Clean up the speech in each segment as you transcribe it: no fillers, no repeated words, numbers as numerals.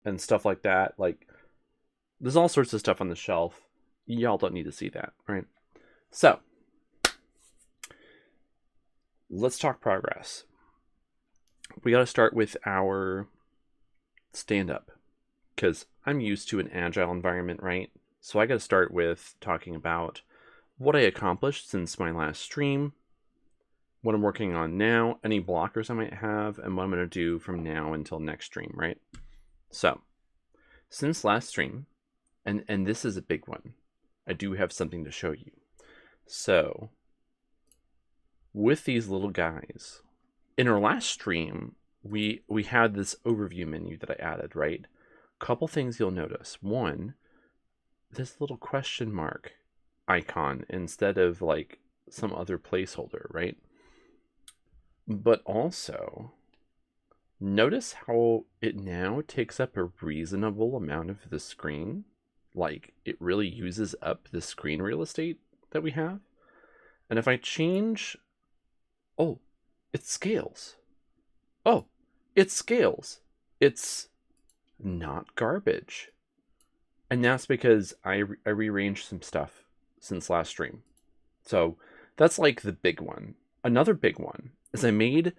and stuff like that. Like, there's all sorts of stuff on the shelf. Y'all don't need to see that, right? So, let's talk progress. We got to start with our stand up because I'm used to an agile environment, right? So, I got to start with talking about what I accomplished since my last stream, what I'm working on now, any blockers I might have, and what I'm going to do from now until next stream, right? So, since last stream, and this is a big one, I do have something to show you. So, with these little guys, in our last stream, we had this overview menu that I added, right? Couple things you'll notice. One, this little question mark icon instead of like some other placeholder, right? But also, notice how it now takes up a reasonable amount of the screen. Like, it really uses up the screen real estate that we have. And if I change... Oh, it scales. Oh, it scales. It's not garbage. And that's because I rearranged some stuff since last stream. So that's like the big one. Another big one is I made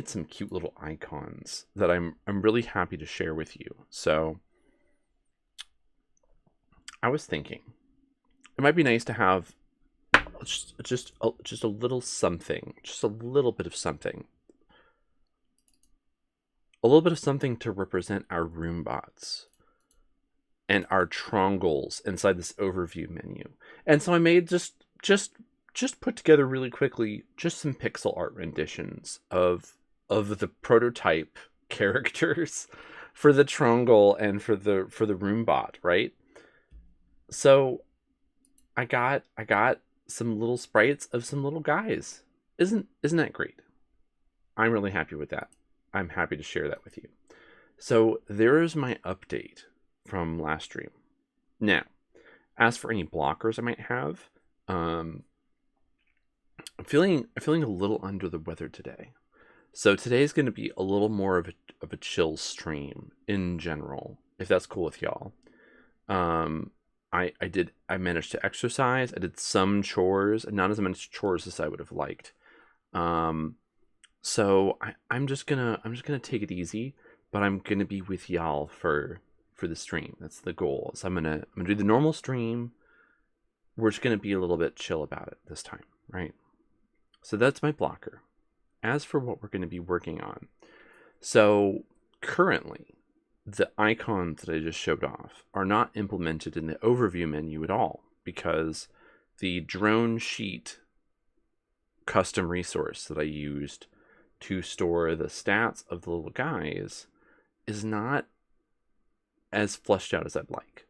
some cute little icons that I'm really happy to share with you. So I was thinking it might be nice to have just a little something, just a little bit of something. A little bit of something to represent our room bots and our trongles inside this overview menu. And so I made just put together really quickly just some pixel art renditions of the prototype characters for the trongle and for the room bot, right? So I got some little sprites of some little guys. Isn't that great? I'm really happy with that. I'm happy to share that with you. So there is my update from last stream. Now, as for any blockers I might have, I'm feeling a little under the weather today. So today's going to be a little more of a chill stream in general, if that's cool with y'all. I managed to exercise. I did some chores, not as many chores as I would have liked. So I'm just gonna take it easy, but I'm gonna be with y'all for the stream. That's the goal. So I'm gonna do the normal stream. We're just gonna be a little bit chill about it this time, right? So that's my blocker. As for what we're gonna be working on, so currently the icons that I just showed off are not implemented in the overview menu at all because the drone sheet custom resource that I used to store the stats of the little guys is not as fleshed out as I'd like.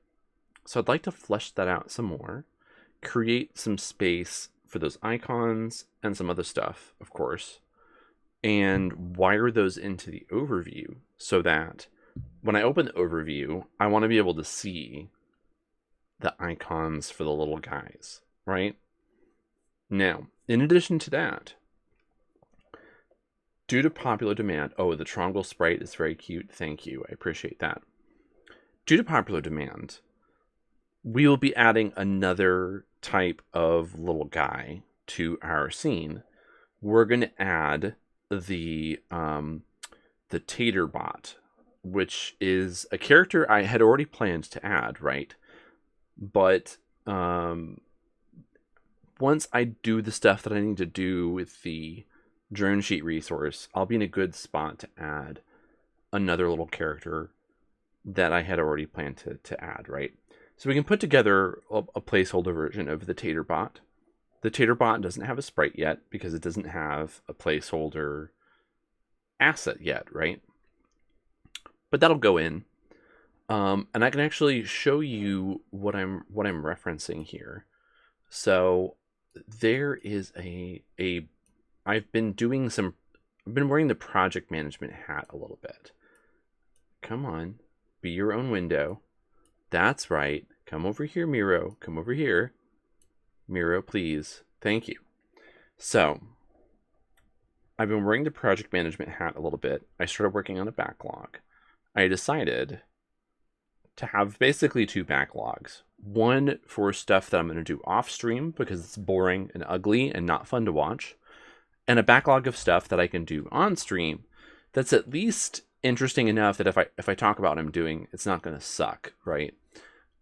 So I'd like to flesh that out some more, create some space for those icons and some other stuff, of course, and wire those into the overview so that when I open the overview, I want to be able to see the icons for the little guys, right? Now, in addition to that, due to popular demand, oh, the Trongle sprite is very cute. Thank you. I appreciate that. Due to popular demand, we will be adding another type of little guy to our scene. We're going to add the taterbot, which is a character I had already planned to add, right? But once I do the stuff that I need to do with the drone sheet resource, I'll be in a good spot to add another little character that I had already planned to add, right? So we can put together a placeholder version of the taterbot. The taterbot doesn't have a sprite yet because it doesn't have a placeholder asset yet, right? But that'll go in. And I can actually show you what I'm referencing here. So there is I've been wearing the project management hat a little bit. Come on, be your own window. That's right. Come over here, Miro. Come over here. Miro, please. Thank you. So I've been wearing the project management hat a little bit. I started working on a backlog. I decided to have basically two backlogs. One for stuff that I'm going to do off stream because it's boring and ugly and not fun to watch, and a backlog of stuff that I can do on stream that's at least interesting enough that if I talk about what I'm doing, it's not going to suck, right?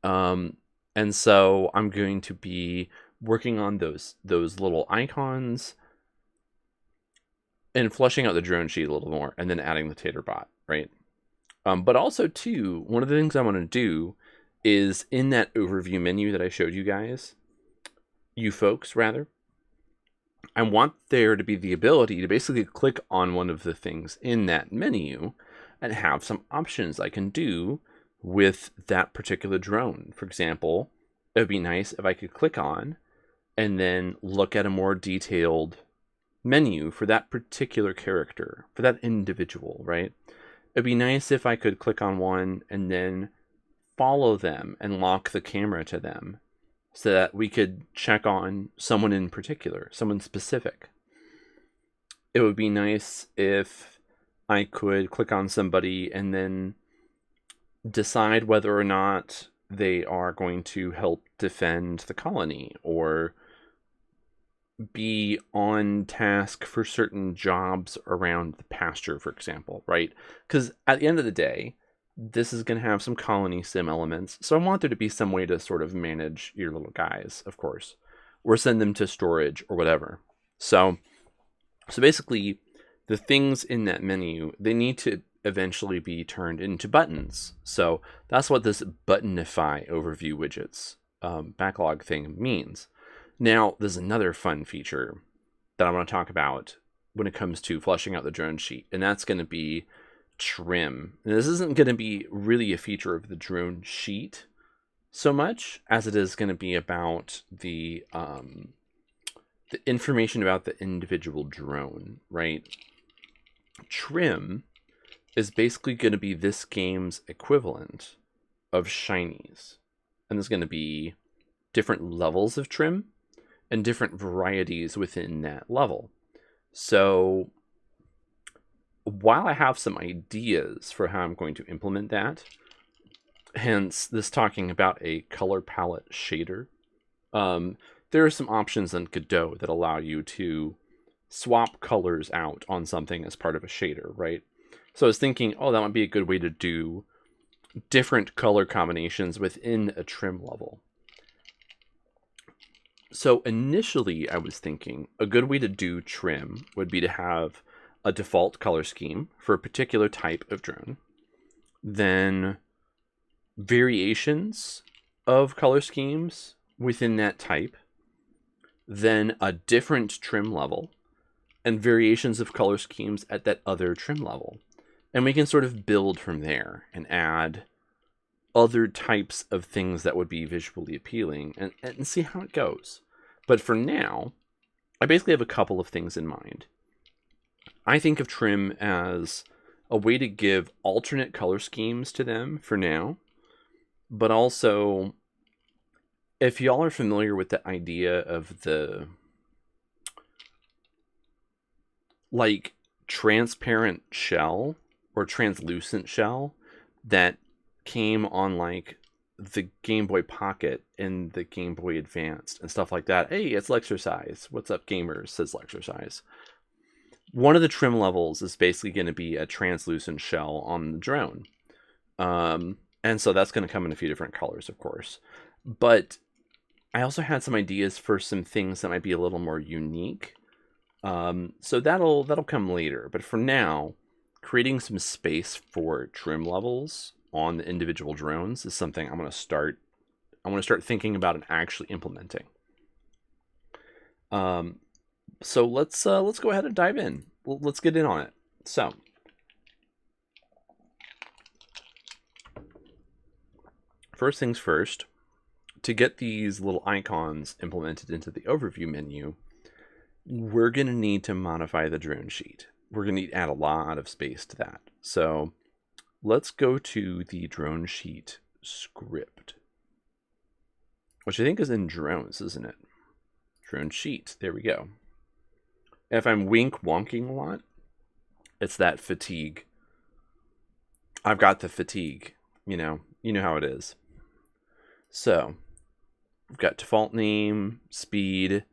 And so I'm going to be working on those little icons and fleshing out the drone sheet a little more, and then adding the taterbot, right? But also, too, one of the things I want to do is in that overview menu that I showed you guys, you folks, rather, I want there to be the ability to basically click on one of the things in that menu and have some options I can do with that particular drone. For example, it would be nice if I could click on and then look at a more detailed menu for that particular character, for that individual, right? It'd be nice if I could click on one and then follow them and lock the camera to them so that we could check on someone in particular, someone specific. It would be nice if I could click on somebody and then decide whether or not they are going to help defend the colony or be on task for certain jobs around the pasture, for example, right? Because at the end of the day, this is going to have some colony sim elements. So I want there to be some way to sort of manage your little guys, of course, or send them to storage or whatever. So basically, the things in that menu, they need to eventually be turned into buttons. So that's what this buttonify overview widgets backlog thing means. Now, there's another fun feature that I want to talk about when it comes to fleshing out the drone sheet, and that's going to be trim. And this isn't going to be really a feature of the drone sheet so much as it is going to be about the information about the individual drone, right? Trim is basically going to be this game's equivalent of shinies. And there's going to be different levels of trim and different varieties within that level. So while I have some ideas for how I'm going to implement that, hence this talking about a color palette shader, there are some options in Godot that allow you to swap colors out on something as part of a shader, right? So I was thinking, oh, that might be a good way to do different color combinations within a trim level. So initially I was thinking a good way to do trim would be to have a default color scheme for a particular type of drone, then variations of color schemes within that type, then a different trim level, and variations of color schemes at that other trim level. And we can sort of build from there and add other types of things that would be visually appealing and see how it goes. But for now, I basically have a couple of things in mind. I think of trim as a way to give alternate color schemes to them for now, but also, if y'all are familiar with the idea of the like transparent shell or translucent shell that came on like the Game Boy Pocket and the Game Boy Advanced and stuff like that. Hey, it's Lexercise. What's up, gamers? Says Lexercise. One of the trim levels is basically going to be a translucent shell on the drone. And so that's going to come in a few different colors, of course. But I also had some ideas for some things that might be a little more unique. So that'll come later. But for now, creating some space for trim levels on the individual drones is something I want to start thinking about and actually implementing. So let's go ahead and dive in. Let's get in on it. So first things first, to get these little icons implemented into the overview menu, we're going to need to modify the drone sheet. We're going to need to add a lot of space to that. So let's go to the drone sheet script, which I think is in drones, isn't it? Drone sheet. There we go. If I'm wonking a lot, it's that fatigue. I've got the fatigue. you know how it is. So we've got default name, speed,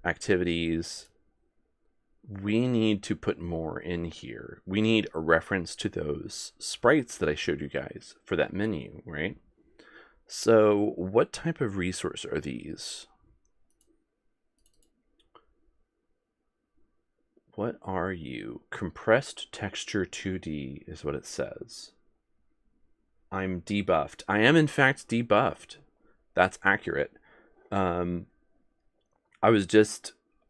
activities. We need to put more in here. We need a reference to those sprites that I showed you guys for that menu, right? So what type of resource are these? What are you? Compressed texture 2D is what it says. I'm debuffed. I am in fact debuffed. That's accurate.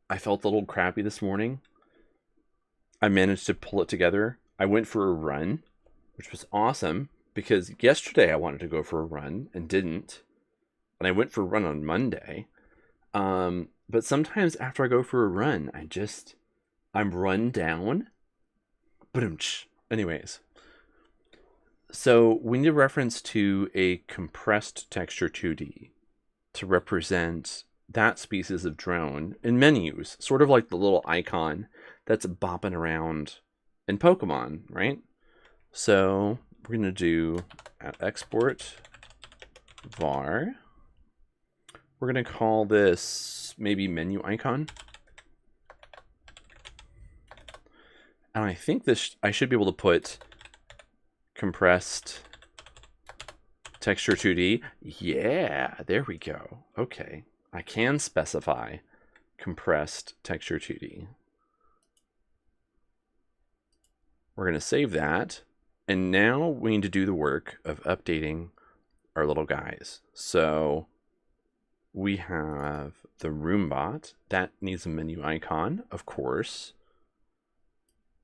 I felt a little crappy this morning. I managed to pull it together. I went for a run, which was awesome because yesterday I wanted to go for a run and didn't. And I went for a run on Monday. But sometimes after I go for a run, I'm run down. Anyways. So we need a reference to a compressed texture 2D to represent that species of drone in menus, sort of like the little icon that's bopping around in Pokemon, right? So we're going to do export var. We're going to call this maybe menu icon. And I think I should be able to put compressed texture 2D. Yeah, there we go. Okay. I can specify compressed texture 2D. We're going to save that. And now we need to do the work of updating our little guys. So we have the Roombot. That needs a menu icon, of course.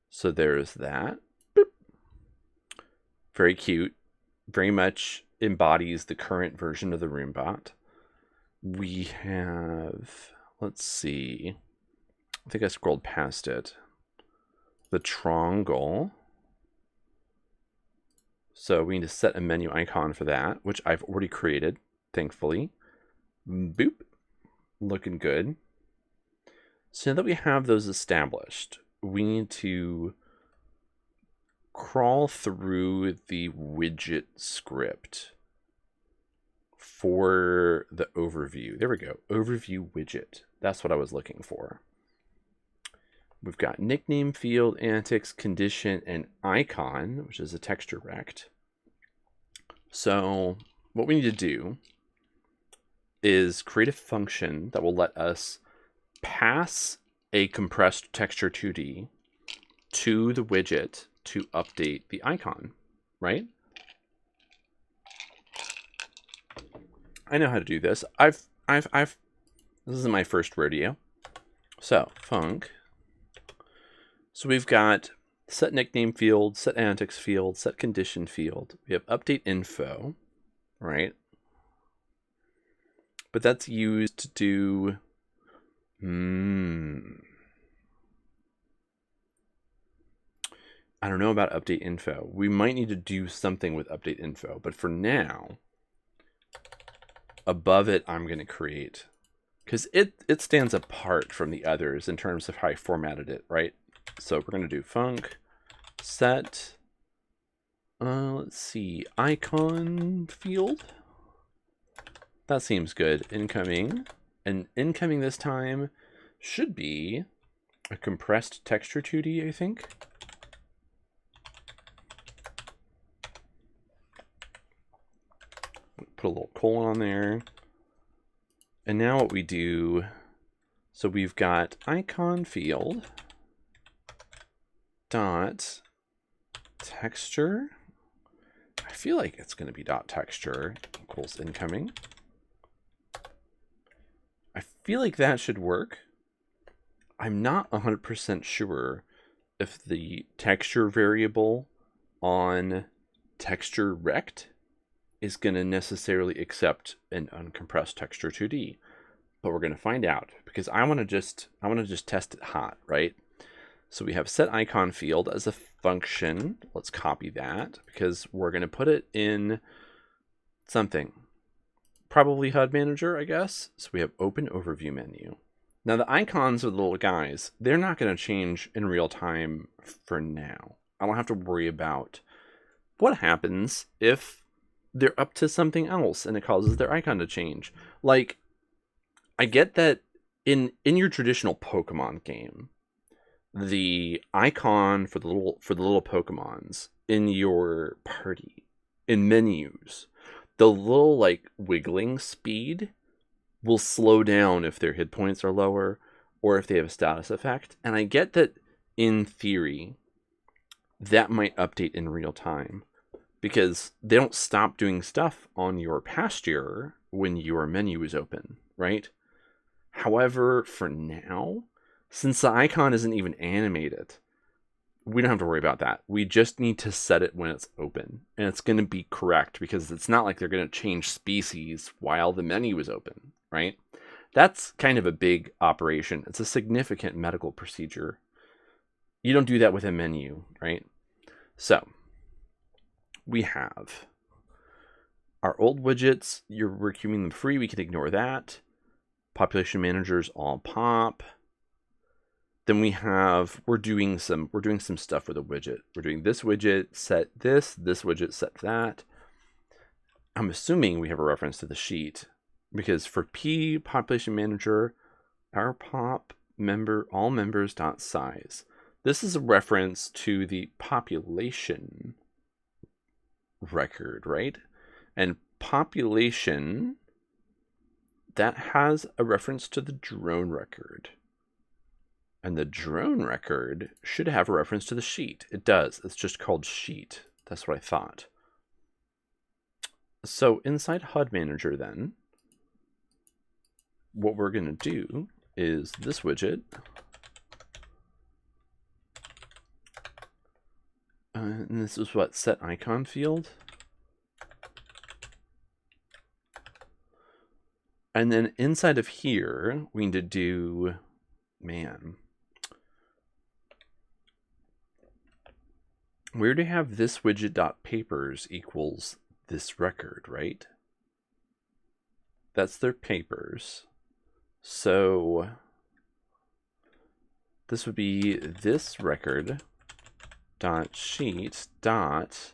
So there's that. Boop. Very cute. Very much embodies the current version of the Roombot. We have, let's see. I think I scrolled past it. The Trongle. So we need to set a menu icon for that, which I've already created, thankfully. Boop. Looking good. So now that we have those established, we need to crawl through the widget script for the overview. There we go. Overview widget. That's what I was looking for. We've got nickname field, antics, condition, and icon, which is a texture rect. So what we need to do is create a function that will let us pass a compressed texture 2D to the widget to update the icon, right? I know how to do this. This isn't my first rodeo. So func. So we've got set nickname field, set antics field, set condition field. We have update info, right? But that's used to do I don't know about update info. We might need to do something with update info, but for now, above it, I'm going to create, because it stands apart from the others in terms of how I formatted it, right? So we're going to do func set, let's see, icon field. That seems good. Incoming. And incoming this time should be a compressed texture 2D, I think. Put a little colon on there. And now what we do, so we've got icon field dot texture. I feel like it's going to be dot texture equals incoming. I feel like that should work. I'm not 100% sure if the texture variable on texture rect is going to necessarily accept an uncompressed texture 2D, but we're going to find out because I want to just test it hot, right? So we have set icon field as a function. Let's copy that because we're going to put it in something. Probably HUD manager, I guess. So we have open overview menu. Now the icons of the little guys, they're not going to change in real time for now. I don't have to worry about what happens if they're up to something else and it causes their icon to change. Like, I get that in your traditional Pokemon game, the icon for the little Pokemons in your party, in menus, the little like wiggling speed will slow down if their hit points are lower or if they have a status effect. And I get that in theory that might update in real time, because they don't stop doing stuff on your pasture when your menu is open, right? However, for now, since the icon isn't even animated, we don't have to worry about that. We just need to set it when it's open. And it's going to be correct, because it's not like they're going to change species while the menu is open, right? That's kind of a big operation. It's a significant medical procedure. You don't do that with a menu, right? So we have our old widgets. We're queuing them free. We can ignore that. Population managers all pop. Then we're doing some stuff with a widget. We're doing this widget, set this widget, set that. I'm assuming we have a reference to the sheet, because for P population manager, our pop member all members dot size. This is a reference to the population record, right? And population, that has a reference to the drone record. And the drone record should have a reference to the sheet. It does. It's just called sheet. That's what I thought. So inside HUD Manager then, what we're going to do is this widget. And this is what, set icon field. And then inside of here, we need to do, man, where do you have this widget dot papers equals this record, right? That's their papers. So this would be this record dot sheet dot,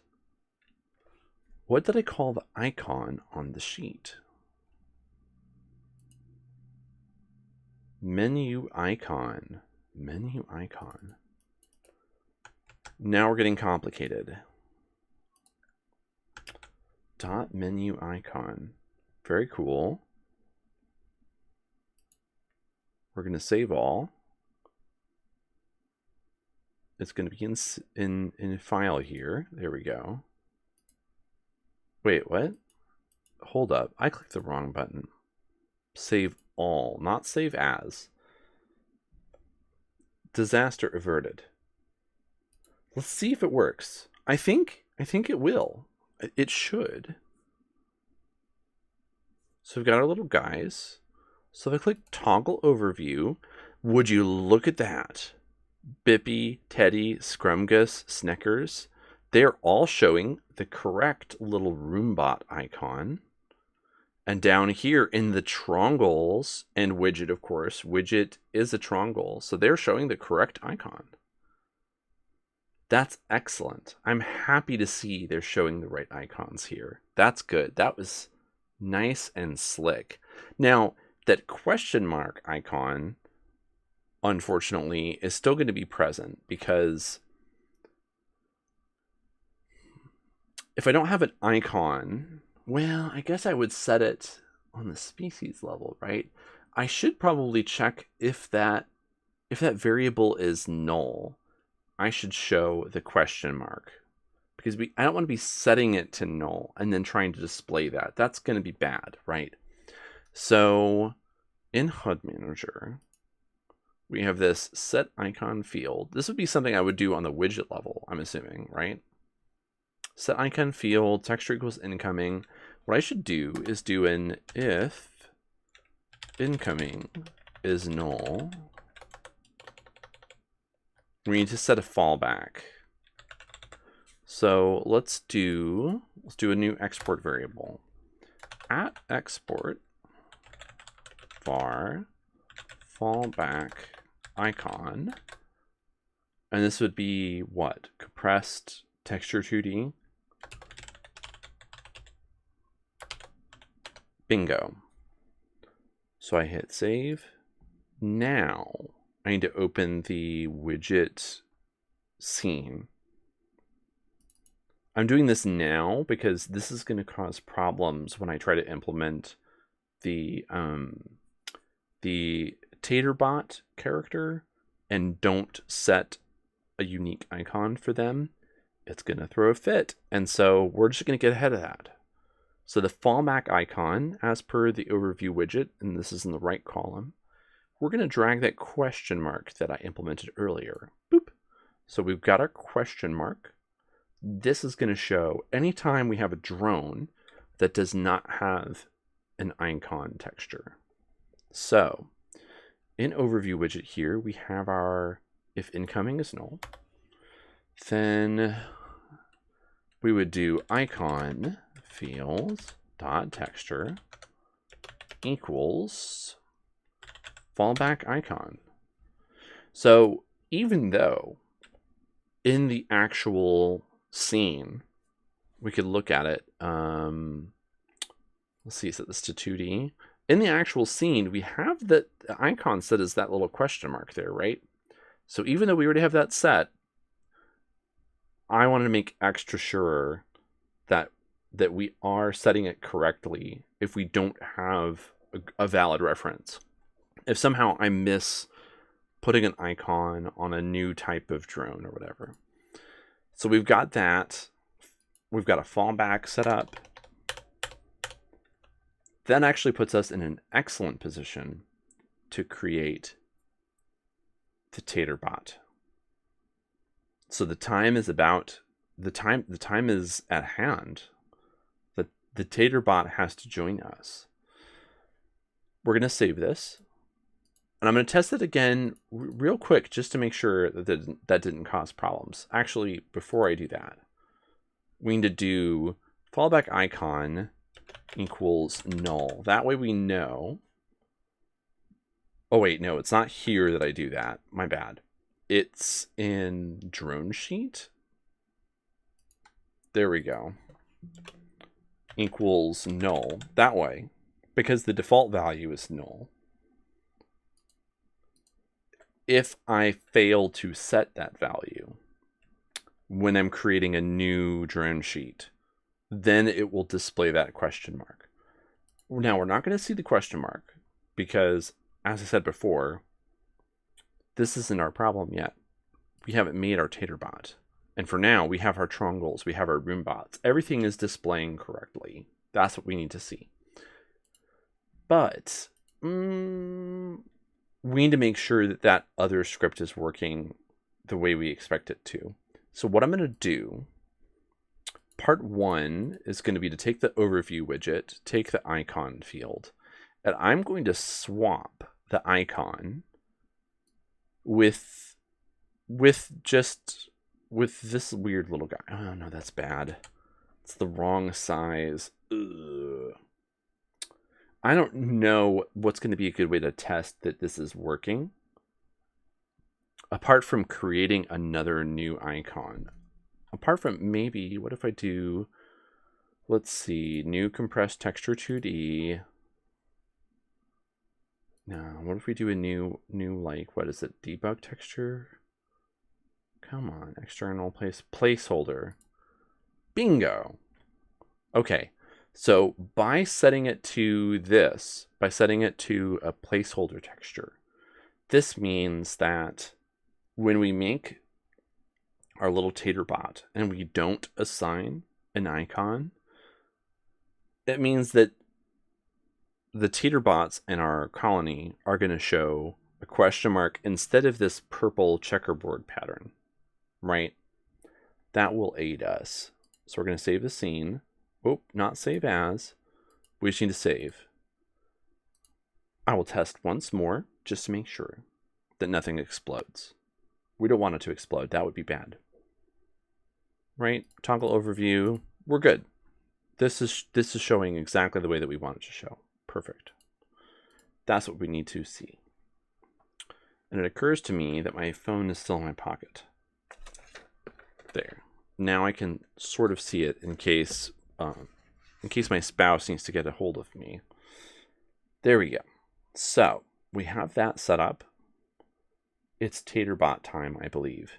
what did I call the icon on the sheet? Menu icon. Menu icon. Now we're getting complicated. Dot menu icon. Very cool. We're going to save all. It's going to be in file here. There we go. Wait, what? Hold up. I clicked the wrong button. Save all, not save as. Disaster averted. Let's see if it works. I think it will. It should. So we've got our little guys. So if I click toggle overview, would you look at that? Bippy, Teddy, Scrumgus, Snickers, they're all showing the correct little Roombot icon. And down here in the trongles and widget, of course, widget is a trongle, so they're showing the correct icon. That's excellent. I'm happy to see they're showing the right icons here. That's good. That was nice and slick. Now, that question mark icon, unfortunately, is still going to be present, because if I don't have an icon, well, I guess I would set it on the species level, right? I should probably check if that variable is null. I should show the question mark, because I don't want to be setting it to null and then trying to display that. That's going to be bad, right? So in HUD Manager, we have this set icon field. This would be something I would do on the widget level, I'm assuming, right? Set icon field, texture equals incoming. What I should do is do an if incoming is null. We need to set a fallback. So let's do a new export variable. At export var fallback icon. And this would be what? Compressed texture 2D. Bingo. So I hit save. Now I need to open the widget scene. I'm doing this now because this is going to cause problems when I try to implement the taterbot character and don't set a unique icon for them. It's going to throw a fit. And so we're just going to get ahead of that. So the fallback icon, as per the overview widget, and this is in the right column, we're going to drag that question mark that I implemented earlier. Boop. So we've got our question mark. This is going to show anytime we have a drone that does not have an icon texture. So in overview widget here, we have our if incoming is null, then we would do icon fields dot texture equals fallback icon. So even though in the actual scene, we could look at it. Let's see, set this to 2D. In the actual scene, we have the icon set as that little question mark there, right? So even though we already have that set, I wanted to make extra sure that we are setting it correctly if we don't have a valid reference. If somehow I miss putting an icon on a new type of drone or whatever. So we've got that. We've got a fallback set up. That actually puts us in an excellent position to create the taterbot. So the time is about the time is at hand. The taterbot has to join us. We're going to save this. And I'm going to test it again real quick just to make sure that that didn't cause problems. Actually, before I do that, we need to do fallback icon equals null. That way we know. Oh, wait, no, it's not here that I do that. My bad. It's in drone sheet. There we go. Equals null. That way, because the default value is null. If I fail to set that value when I'm creating a new drone sheet, then it will display that question mark. Now, we're not going to see the question mark because, as I said before, this isn't our problem yet. We haven't made our taterbot. And for now, we have our triangles, we have our roombots. Everything is displaying correctly. That's what we need to see. But we need to make sure that that other script is working the way we expect it to. So what I'm going to do, part one is going to be to take the overview widget, take the icon field, and I'm going to swap the icon with this weird little guy. Oh no, that's bad. It's the wrong size. Ugh. I don't know what's going to be a good way to test that this is working. Apart from creating another new icon. Apart from maybe, what if I do, let's see, new compressed texture 2D. No, what if we do a new like, what is it, debug texture? Come on, external placeholder. Bingo. Okay, so by setting it to this, by setting it to a placeholder texture, this means that when we make our little taterbot and we don't assign an icon, it means that the taterbots in our colony are going to show a question mark instead of this purple checkerboard pattern, right? That will aid us. So we're going to save the scene. Oh, not save as. We just need to save. I will test once more just to make sure that nothing explodes. We don't want it to explode. That would be bad. Right? Toggle overview. We're good. This is showing exactly the way that we want it to show. Perfect. That's what we need to see. And it occurs to me that my phone is still in my pocket. There. Now I can sort of see it in case my spouse needs to get a hold of me. There we go. So we have that set up. It's taterbot time, I believe.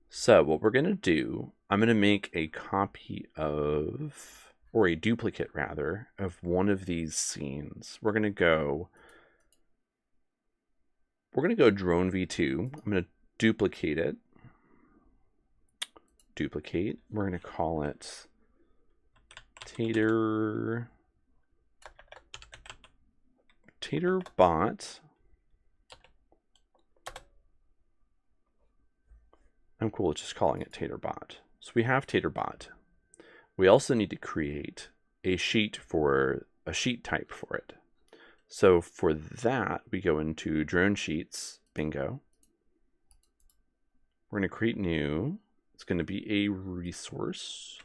So what we're going to do, I'm going to make a copy of, or a duplicate rather, of one of these scenes. We're going to go drone v2. I'm going to duplicate it. Duplicate. We're going to call it taterbot. I'm cool with just calling it taterbot. So we have taterbot. We also need to create a sheet type for it. So for that, we go into drone sheets, bingo. We're going to create new. It's going to be a resource.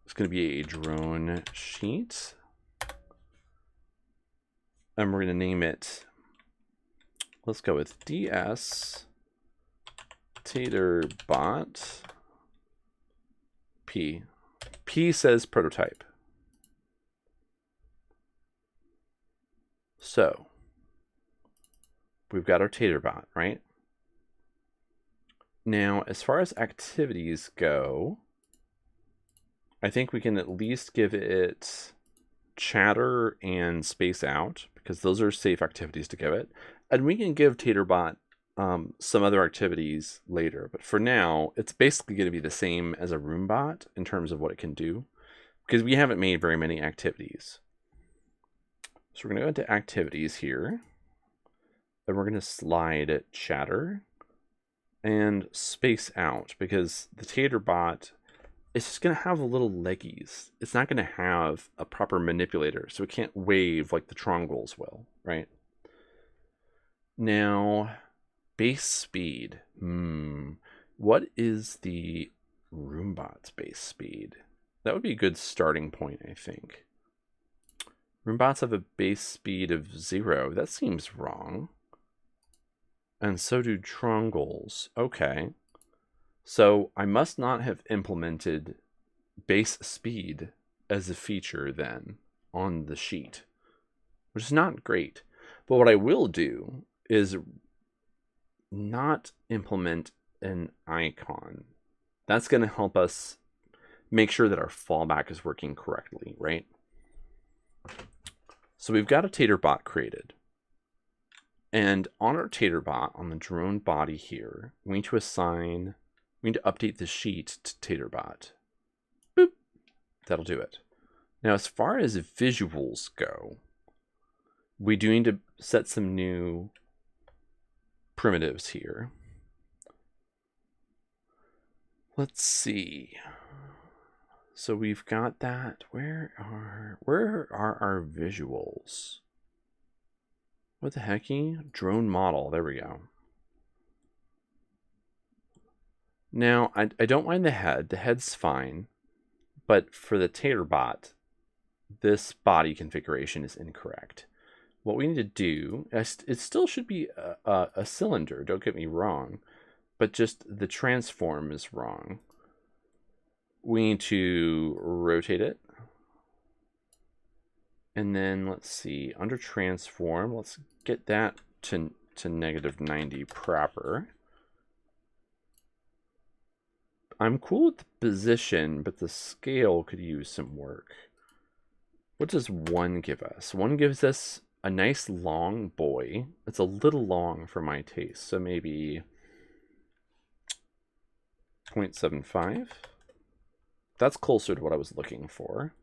It's going to be a drone sheet. And we're going to name it, let's go with DS taterbot P. P says prototype. So we've got our taterbot, right? Now, as far as activities go, I think we can at least give it chatter and space out, because those are safe activities to give it. And we can give taterbot some other activities later, but for now, it's basically going to be the same as a roombot in terms of what it can do, because we haven't made very many activities. So we're going to go into activities here, and we're going to slide chatter and space out, because the taterbot is just going to have a little leggies. It's not going to have a proper manipulator, so it can't wave like the Trongles will, right? Now, base speed. What is the roombot's base speed? That would be a good starting point, I think. Roombots have a base speed of 0. That seems wrong. And so do Trongles. Okay. So I must not have implemented base speed as a feature then on the sheet, which is not great. But what I will do is not implement an icon. That's going to help us make sure that our fallback is working correctly, right? So we've got a taterbot created. And on our taterbot, on the drone body here, we need to update the sheet to taterbot. Boop. That'll do it. Now, as far as visuals go, we do need to set some new primitives here. Let's see. So we've got that. Where are our visuals? What the hecky? Drone model. There we go. Now, I don't mind the head. The head's fine. But for the taterbot, this body configuration is incorrect. What we need to do, it still should be a cylinder, don't get me wrong, but just the transform is wrong. We need to rotate it. And then let's see, under transform, let's get that to -90 proper. I'm cool with the position, but the scale could use some work. What does 1 give us? 1 gives us a nice long boy. It's a little long for my taste, so maybe 0.75. That's closer to what I was looking for.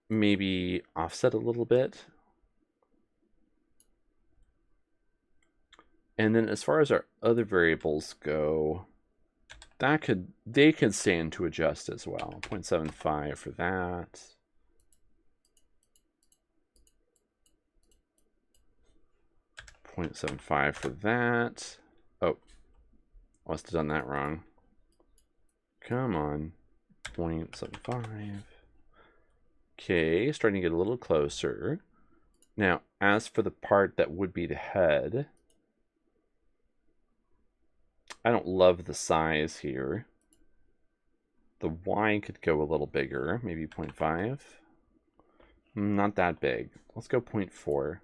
Maybe offset a little bit. And then as far as our other variables go, they could stand to adjust as well. 0.75 for that. .75 for that. Oh, must have done that wrong. Come on. 0.75. Okay, starting to get a little closer. Now, as for the part that would be the head, I don't love the size here. The Y could go a little bigger, maybe 0.5. Not that big. Let's go 0.4.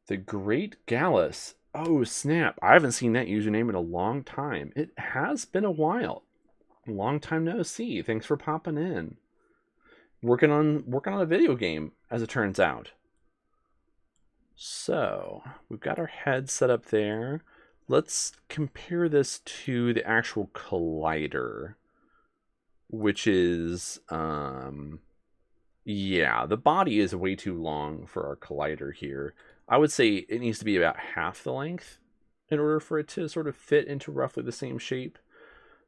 The Great Gallus. Oh, snap. I haven't seen that username in a long time. It has been a while. Long time no see. Thanks for popping in. Working on a video game, as it turns out. So, we've got our head set up there. Let's compare this to the actual collider, which is, yeah, the body is way too long for our collider here. I would say it needs to be about half the length in order for it to sort of fit into roughly the same shape.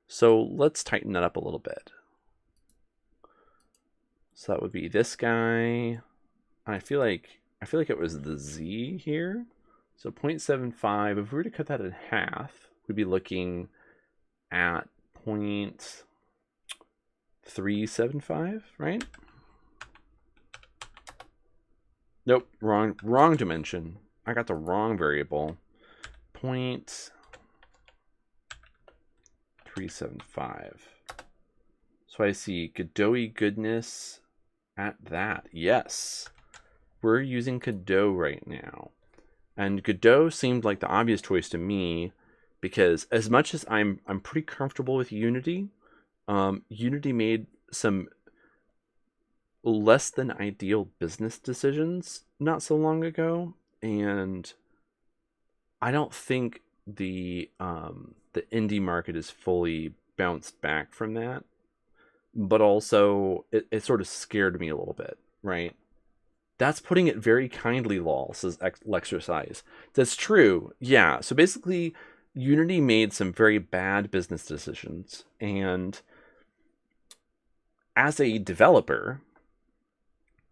So let's tighten that up a little bit. So that would be this guy. I feel like it was the Z here. So 0.75, if we were to cut that in half, we'd be looking at 0.375, right? Nope, wrong dimension. I got the wrong variable. 0.375. So I see Godot goodness at that. Yes. We're using Godot right now. And Godot seemed like the obvious choice to me because as much as I'm pretty comfortable with Unity, Unity made some less than ideal business decisions not so long ago, and I don't think the indie market is fully bounced back from that. But also, it sort of scared me a little bit, right? That's putting it very kindly, lol, says Lexercise. That's true, yeah. So basically, Unity made some very bad business decisions, and as a developer,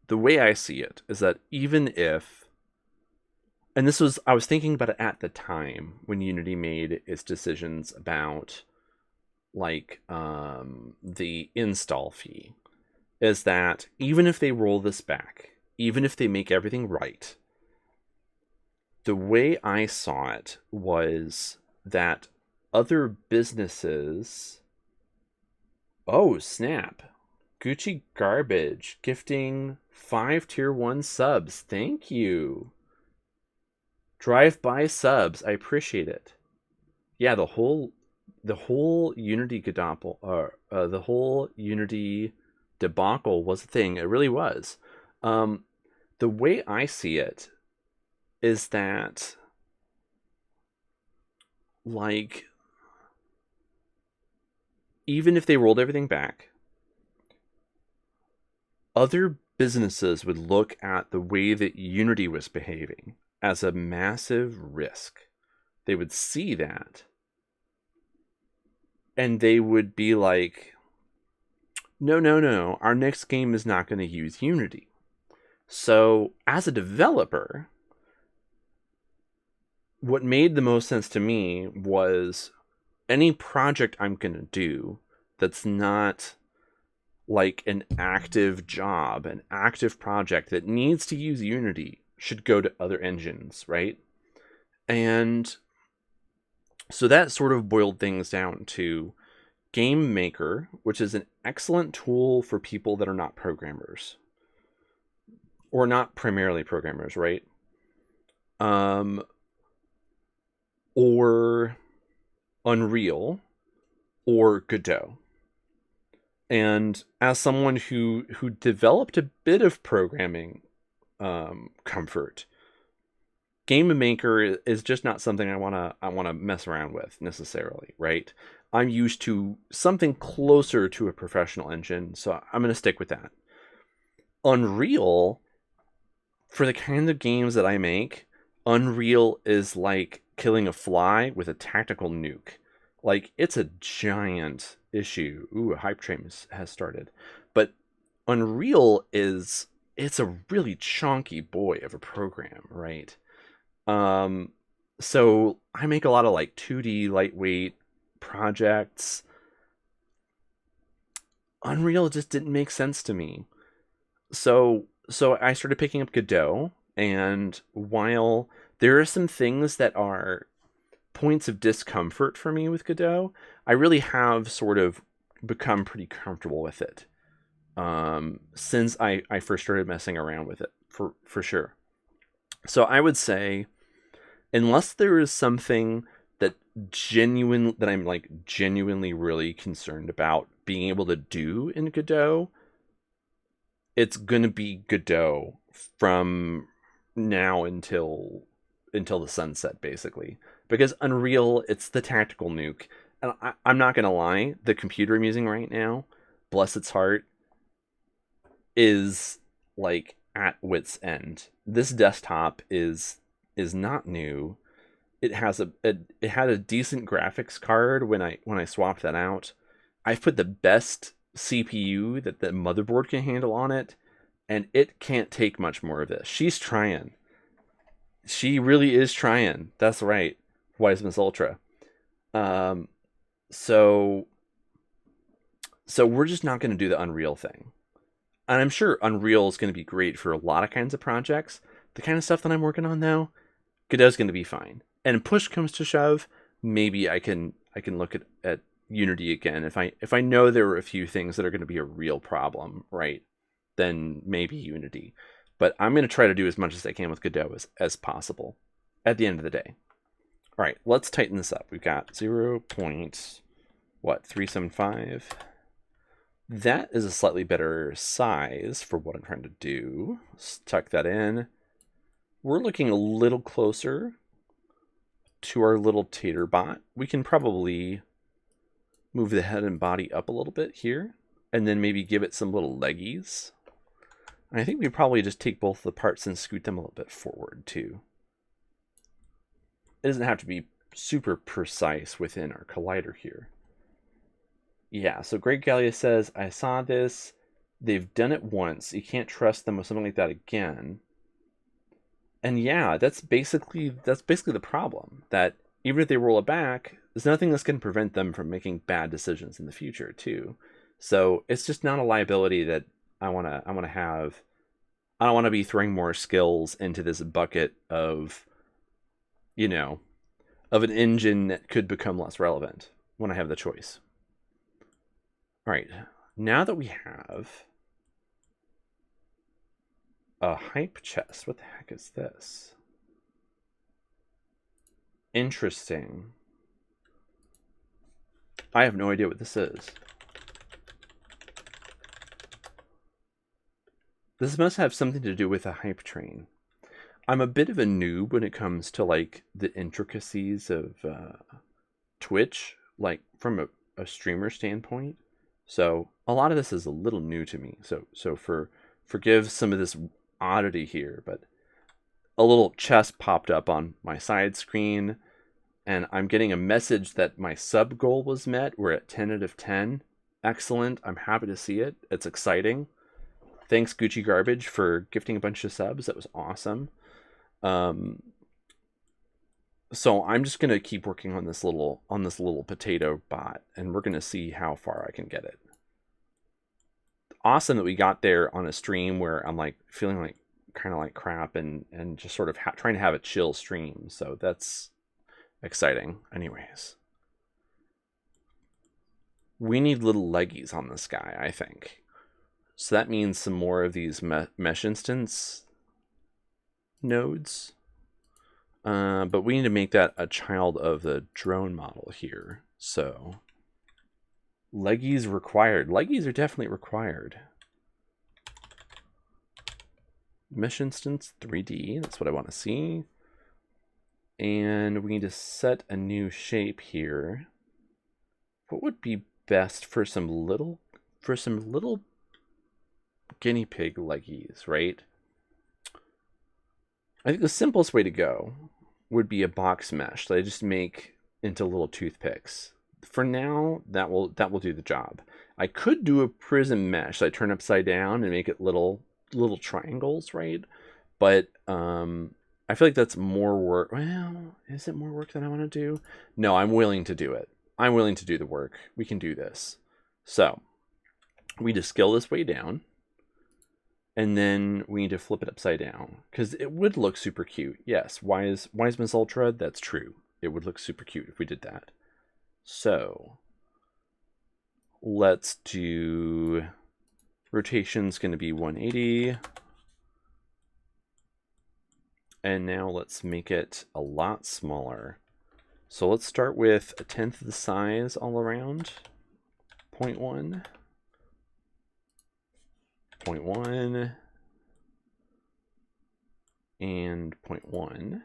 the way I see it is that even if, and I was thinking about it at the time when Unity made its decisions about like the install fee, is that even if they roll this back, even if they make everything right, the way I saw it was that other businesses, oh snap, Gucci Garbage gifting 5 tier 1 subs. Thank you. Drive-by subs. I appreciate it. Yeah, the whole Unity the whole Unity debacle was a thing. It really was. The way I see it is that, like, even if they rolled everything back, other businesses would look at the way that Unity was behaving as a massive risk. They would see that, and they would be like, no, our next game is not going to use Unity. So, as a developer, what made the most sense to me was any project I'm going to do that's not like an active job, an active project that needs to use Unity should go to other engines, right? And so that sort of boiled things down to Game Maker, which is an excellent tool for people that are not programmers. Or not primarily programmers, right? Or Unreal, or Godot. And as someone who developed a bit of programming comfort, Game Maker is just not something I wanna mess around with necessarily, right? I'm used to something closer to a professional engine, so I'm gonna stick with that. Unreal, for the kind of games that I make, Unreal is like killing a fly with a tactical nuke. Like, it's a giant issue. Ooh, a hype train has started. But Unreal it's a really chunky boy of a program, right? So I make a lot of like 2D lightweight projects. Unreal just didn't make sense to me. So I started picking up Godot, and while there are some things that are points of discomfort for me with Godot, I really have sort of become pretty comfortable with it since I first started messing around with it, for sure. So I would say, unless there is something that I'm like genuinely really concerned about being able to do in Godot, it's gonna be Godot from now until the sunset, basically. Because Unreal, it's the tactical nuke. And I'm not gonna lie, the computer I'm using right now, bless its heart, is like at wit's end. This desktop is not new. It has it had a decent graphics card when I swapped that out. I've put the best CPU that the motherboard can handle on it, and it can't take much more of this. She's trying. She really is trying. That's right, Wiseman's Ultra. So we're just not going to do the Unreal thing. And I'm sure Unreal is going to be great for a lot of kinds of projects. The kind of stuff that I'm working on now, Godot's going to be fine. And push comes to shove, maybe I can look at Unity again. If I know there are a few things that are going to be a real problem, right? Then maybe Unity. But I'm going to try to do as much as I can with Godot as possible at the end of the day. All right, let's tighten this up. We've got 0.375. That is a slightly better size for what I'm trying to do. Let's tuck that in. We're looking a little closer to our little taterbot. We can probably move the head and body up a little bit here, and then maybe give it some little leggies. And I think we probably just take both the parts and scoot them a little bit forward too. It doesn't have to be super precise within our collider here. Yeah, so Greg Gallia says, I saw this. They've done it once. You can't trust them with something like that again. And yeah, that's basically the problem. That even if they roll it back, there's nothing that's going to prevent them from making bad decisions in the future too. So it's just not a liability that I want to have. I don't want to be throwing more skills into this bucket of, of an engine that could become less relevant when I have the choice. All right, now that we have a hype chest, what the heck is this? Interesting. I have no idea what this is. This must have something to do with a hype train. I'm a bit of a noob when it comes to like the intricacies of Twitch, like from a streamer standpoint. So a lot of this is a little new to me. So forgive some of this oddity here, but a little chest popped up on my side screen, and I'm getting a message that my sub goal was met. We're at 10 out of 10. Excellent. I'm happy to see it. It's exciting. Thanks, Gucci Garbage, for gifting a bunch of subs. That was awesome. So I'm just gonna keep working on this little potato bot, and we're gonna see how far I can get it. Awesome that we got there on a stream where I'm like feeling like kind of like crap and just sort of trying to have a chill stream. So that's exciting. Anyways, we need little leggies on this guy, I think. So that means some more of these mesh instance nodes. But we need to make that a child of the drone model here. So leggies required. Leggies are definitely required. Mesh instance 3D. That's what I want to see. And we need to set a new shape here. What would be best for some little guinea pig leggies, right? I think the simplest way to go would be a box mesh that I just make into little toothpicks. For now, that will do the job. I could do a prism mesh that I turn upside down and make it little triangles, right? But I feel like that's more work. Well, is it more work than I want to do? No, I'm willing to do it. I'm willing to do the work. We can do this. So we just scale this way down. And then we need to flip it upside down because it would look super cute. Yes, Wiseman's Ultra, that's true. It would look super cute if we did that. So let's do rotation's going to be 180. And now let's make it a lot smaller. So let's start with 1/10 of the size all around. 0.1. 0.1. And 0.1.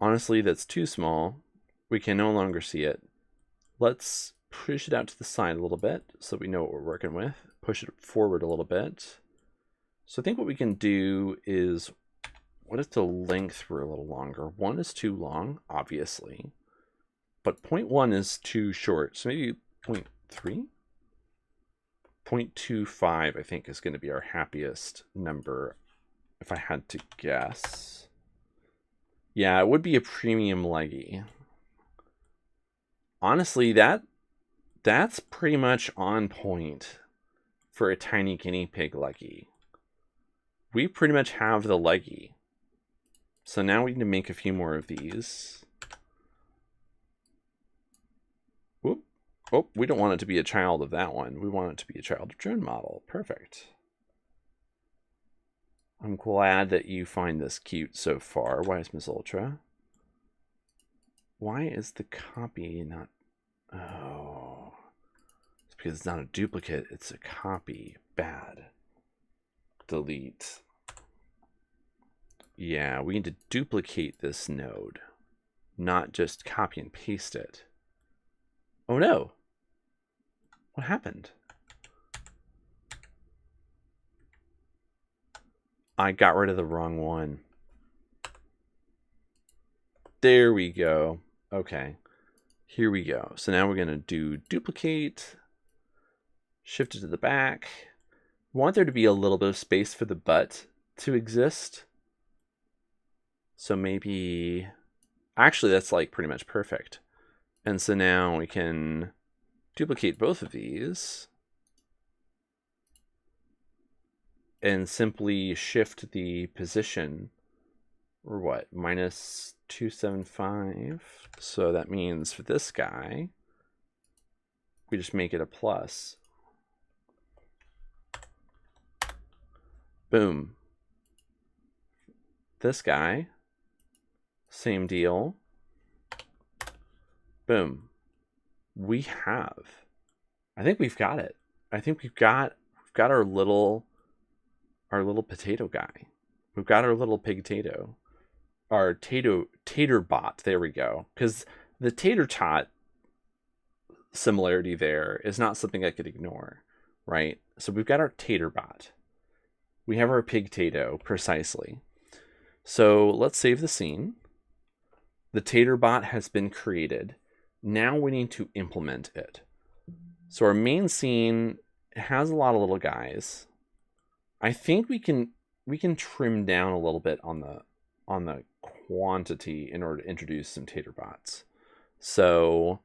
Honestly, that's too small. We can no longer see it. Let's push it out to the side a little bit so we know what we're working with. Push it forward a little bit. So I think what we can do is, what if the length were a little longer? 1 is too long, obviously. But 0.1 is too short. So maybe 0.3? 0.25, I think, is going to be our happiest number, if I had to guess. Yeah, it would be a premium leggy. Honestly, that's pretty much on point for a tiny guinea pig leggy. We pretty much have the leggy. So now we need to make a few more of these. Whoop. Oh, we don't want it to be a child of that one. We want it to be a child of drone model. Perfect. I'm glad that you find this cute so far. Why is Miss Ultra? Why is the copy not... Oh. It's because it's not a duplicate. It's a copy. Bad. Delete. Yeah, we need to duplicate this node, not just copy and paste it. Oh no! What happened? I got rid of the wrong one. There we go. Okay. Here we go. So now we're going to do duplicate, shift it to the back. We want there to be a little bit of space for the butt to exist. So maybe, actually that's like pretty much perfect. And so now we can duplicate both of these and simply shift the position, or what, -275. So that means for this guy, we just make it a plus. Boom. This guy, same deal. Boom. We have. I think we've got it. I think we've got our little potato guy. We've got our little pigtato. Our taterbot. There we go. Because the tater tot similarity there is not something I could ignore, right? So we've got our taterbot. We have our pigtato, precisely. So let's save the scene. The taterbot has been created. Now we need to implement it. So our main scene has a lot of little guys. I think we can trim down a little bit on the quantity in order to introduce some taterbots. So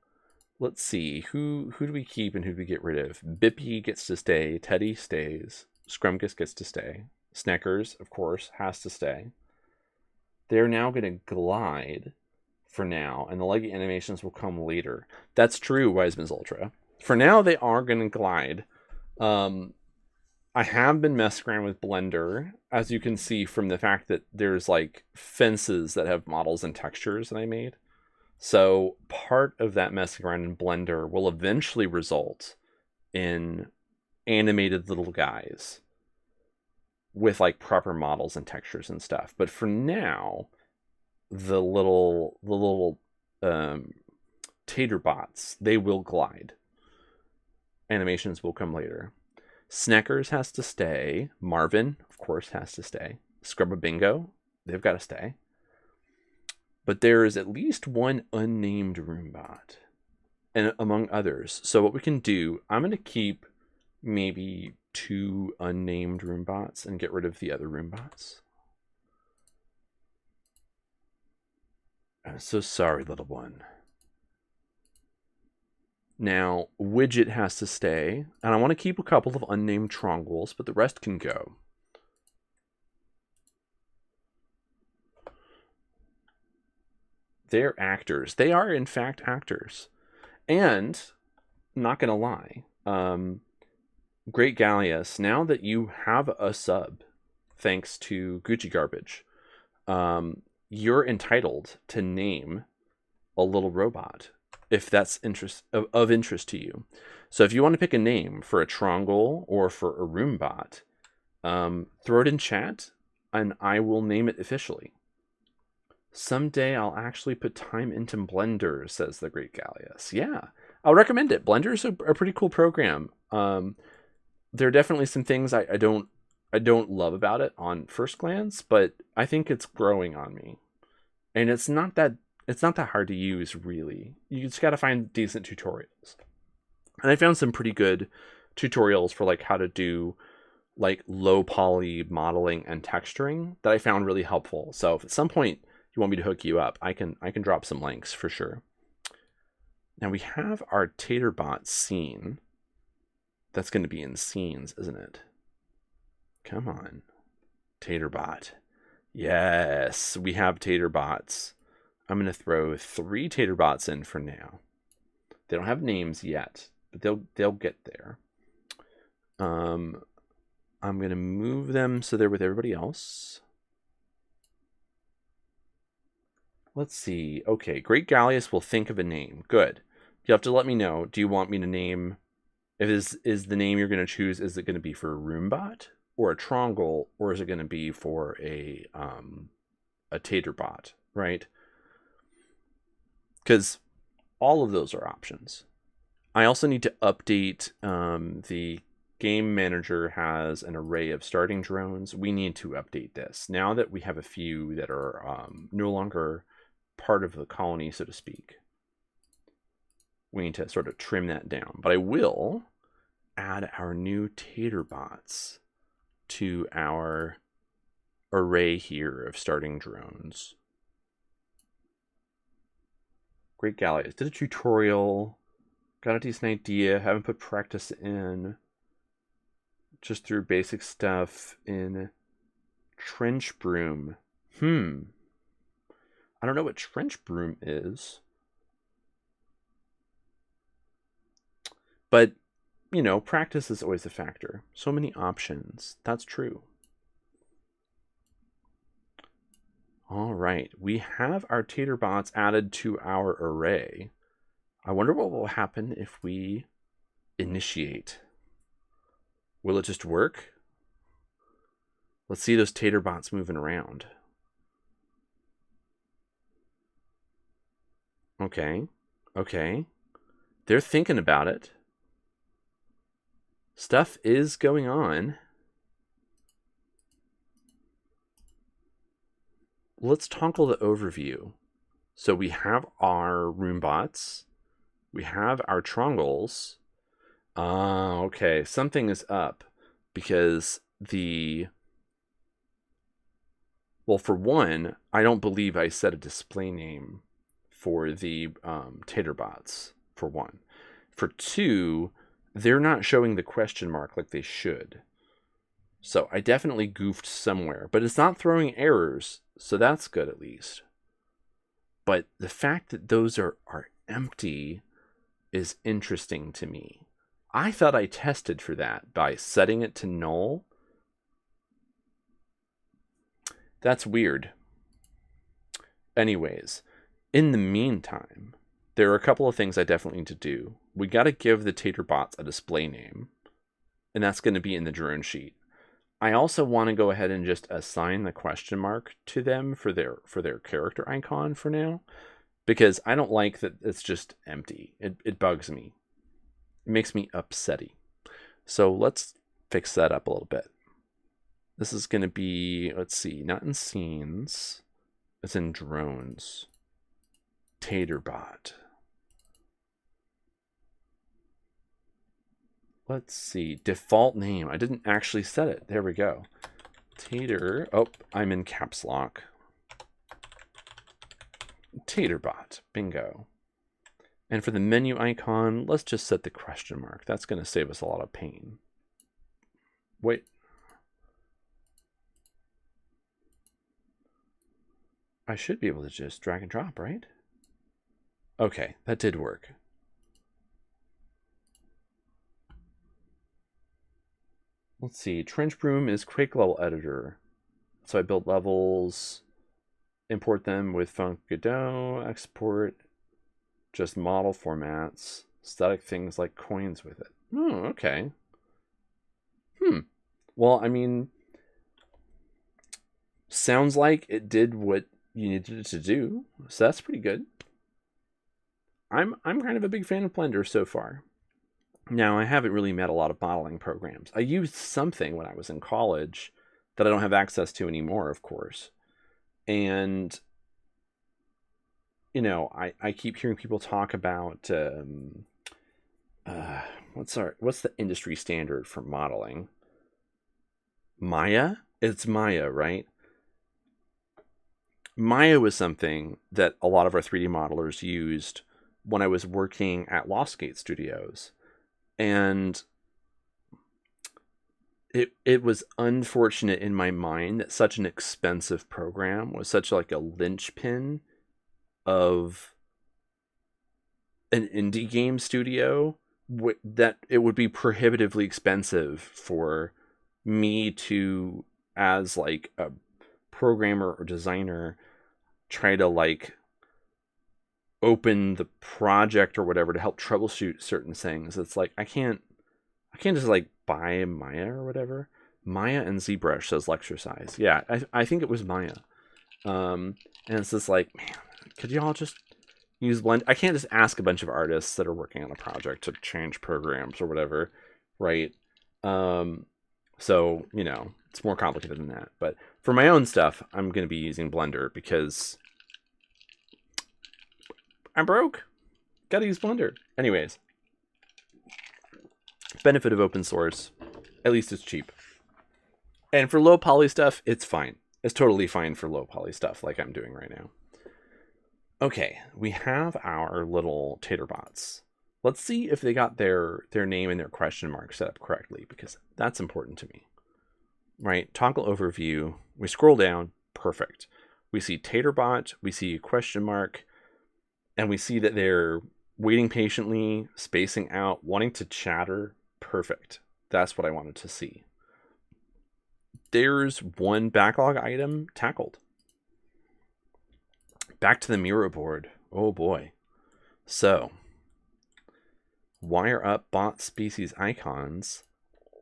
let's see, who do we keep and who do we get rid of? Bippy gets to stay, Teddy stays, Scrumpkus gets to stay, Sneckers, of course, has to stay. They're now going to glide for now, and the leggy animations will come later. That's true, Wiseman's Ultra. For now, they are going to glide. I have been messing around with Blender, as you can see from the fact that there's like fences that have models and textures that I made. So part of that messing around in Blender will eventually result in animated little guys with like proper models and textures and stuff. But for now, the little tater bots, they will glide. Animations will come later. Sneckers has to stay. Marvin, of course, has to stay. Scrub-a-bingo, they've got to stay. But there is at least one unnamed Roombot, and among others. So what we can do, I'm going to keep maybe 2 unnamed Roombots and get rid of the other Roombots. I'm so sorry, little one. Now, Widget has to stay, and I want to keep a couple of unnamed Trongles, but the rest can go. They're actors. They are, in fact, actors. And not gonna lie, Great Gallius, now that you have a sub, thanks to Gucci Garbage, you're entitled to name a little robot if that's of interest to you. So if you want to pick a name for a Trongle or for a Roombot, throw it in chat and I will name it officially. Someday I'll actually put time into Blender, says the Great Gallius. Yeah, I'll recommend it. Blender is a pretty cool program. There are definitely some things I don't love about it on first glance, but I think it's growing on me. And it's not that hard to use, really. You just got to find decent tutorials. And I found some pretty good tutorials for like how to do like low poly modeling and texturing that I found really helpful. So if at some point you want me to hook you up, I can drop some links for sure. Now we have our taterbot scene. That's going to be in scenes, isn't it? Come on, taterbot. Yes, we have taterbots. I'm going to throw 3 taterbots in for now. They don't have names yet, but they'll get there. I'm going to move them so they're with everybody else. Let's see. Okay, Great Gallius will think of a name. Good. You have to let me know. Do you want me to name... If is the name you're going to choose, is it going to be for a Roombot or a Trongle, or is it going to be for a taterbot, right? Because all of those are options. I also need to update the game manager has an array of starting drones. We need to update this now that we have a few that are no longer part of the colony, so to speak. We need to sort of trim that down. But I will add our new taterbots to our array here of starting drones. Great Gallius did a tutorial, got a decent idea, haven't put practice in, just threw basic stuff in Trench Broom. I don't know what Trench Broom is. But, you know, practice is always a factor. So many options. That's true. All right. We have our taterbots added to our array. I wonder what will happen if we initiate. Will it just work? Let's see those taterbots moving around. Okay. Okay. They're thinking about it. Stuff is going on. Let's toggle the overview. So we have our Roombots. We have our Trongles. Okay. Something is up because well, for one, I don't believe I set a display name for the taterbots, for one. For two, they're not showing the question mark like they should. So I definitely goofed somewhere, but it's not throwing errors, so that's good at least. But the fact that those are empty is interesting to me. I thought I tested for that by setting it to null. That's weird. Anyways, in the meantime, there are a couple of things I definitely need to do. We got to give the taterbots a display name, and that's going to be in the drone sheet. I also want to go ahead and just assign the question mark to them for their character icon for now, because I don't like that it's just empty. It bugs me. It makes me upsetty. So let's fix that up a little bit. This is going to be, let's see, not in scenes. It's in drones. Taterbot. Let's see, default name. I didn't actually set it. There we go. Tater, oh, I'm in caps lock. Taterbot, bingo. And for the menu icon, let's just set the question mark. That's going to save us a lot of pain. Wait. I should be able to just drag and drop, right? Okay, that did work. Let's see. Trench Broom is Quake level editor. So I build levels, import them with Funk Godot, export just model formats, static things like coins with it. Oh, okay. Well, I mean, sounds like it did what you needed it to do, so that's pretty good. I'm kind of a big fan of Blender so far. Now, I haven't really met a lot of modeling programs. I used something when I was in college that I don't have access to anymore, of course. And, you know, I keep hearing people talk about what's the industry standard for modeling? Maya? It's Maya, right? Maya was something that a lot of our 3D modelers used when I was working at Lost Gate Studios. And it was unfortunate in my mind that such an expensive program was such like a linchpin of an indie game studio, that it would be prohibitively expensive for me to, as like a programmer or designer, try to like open the project or whatever to help troubleshoot certain things. It's like I can't just like buy Maya or whatever. Maya and ZBrush says lecture size. Yeah, I think it was Maya. And it's just like, man, could y'all just use Blend? I can't just ask a bunch of artists that are working on a project to change programs or whatever, right? So, you know, it's more complicated than that. But for my own stuff, I'm going to be using Blender because I'm broke. Gotta use Blender. Anyways, benefit of open source, at least it's cheap. And for low poly stuff, it's fine. It's totally fine for low poly stuff like I'm doing right now. Okay, we have our little taterbots. Let's see if they got their name and their question mark set up correctly, because that's important to me. Right, toggle overview. We scroll down, perfect. We see taterbot, we see a question mark, and we see that they're waiting patiently, spacing out, wanting to chatter. Perfect. That's what I wanted to see. There's one backlog item tackled. Back to the Miro board. Oh boy. So, wire up bot species icons.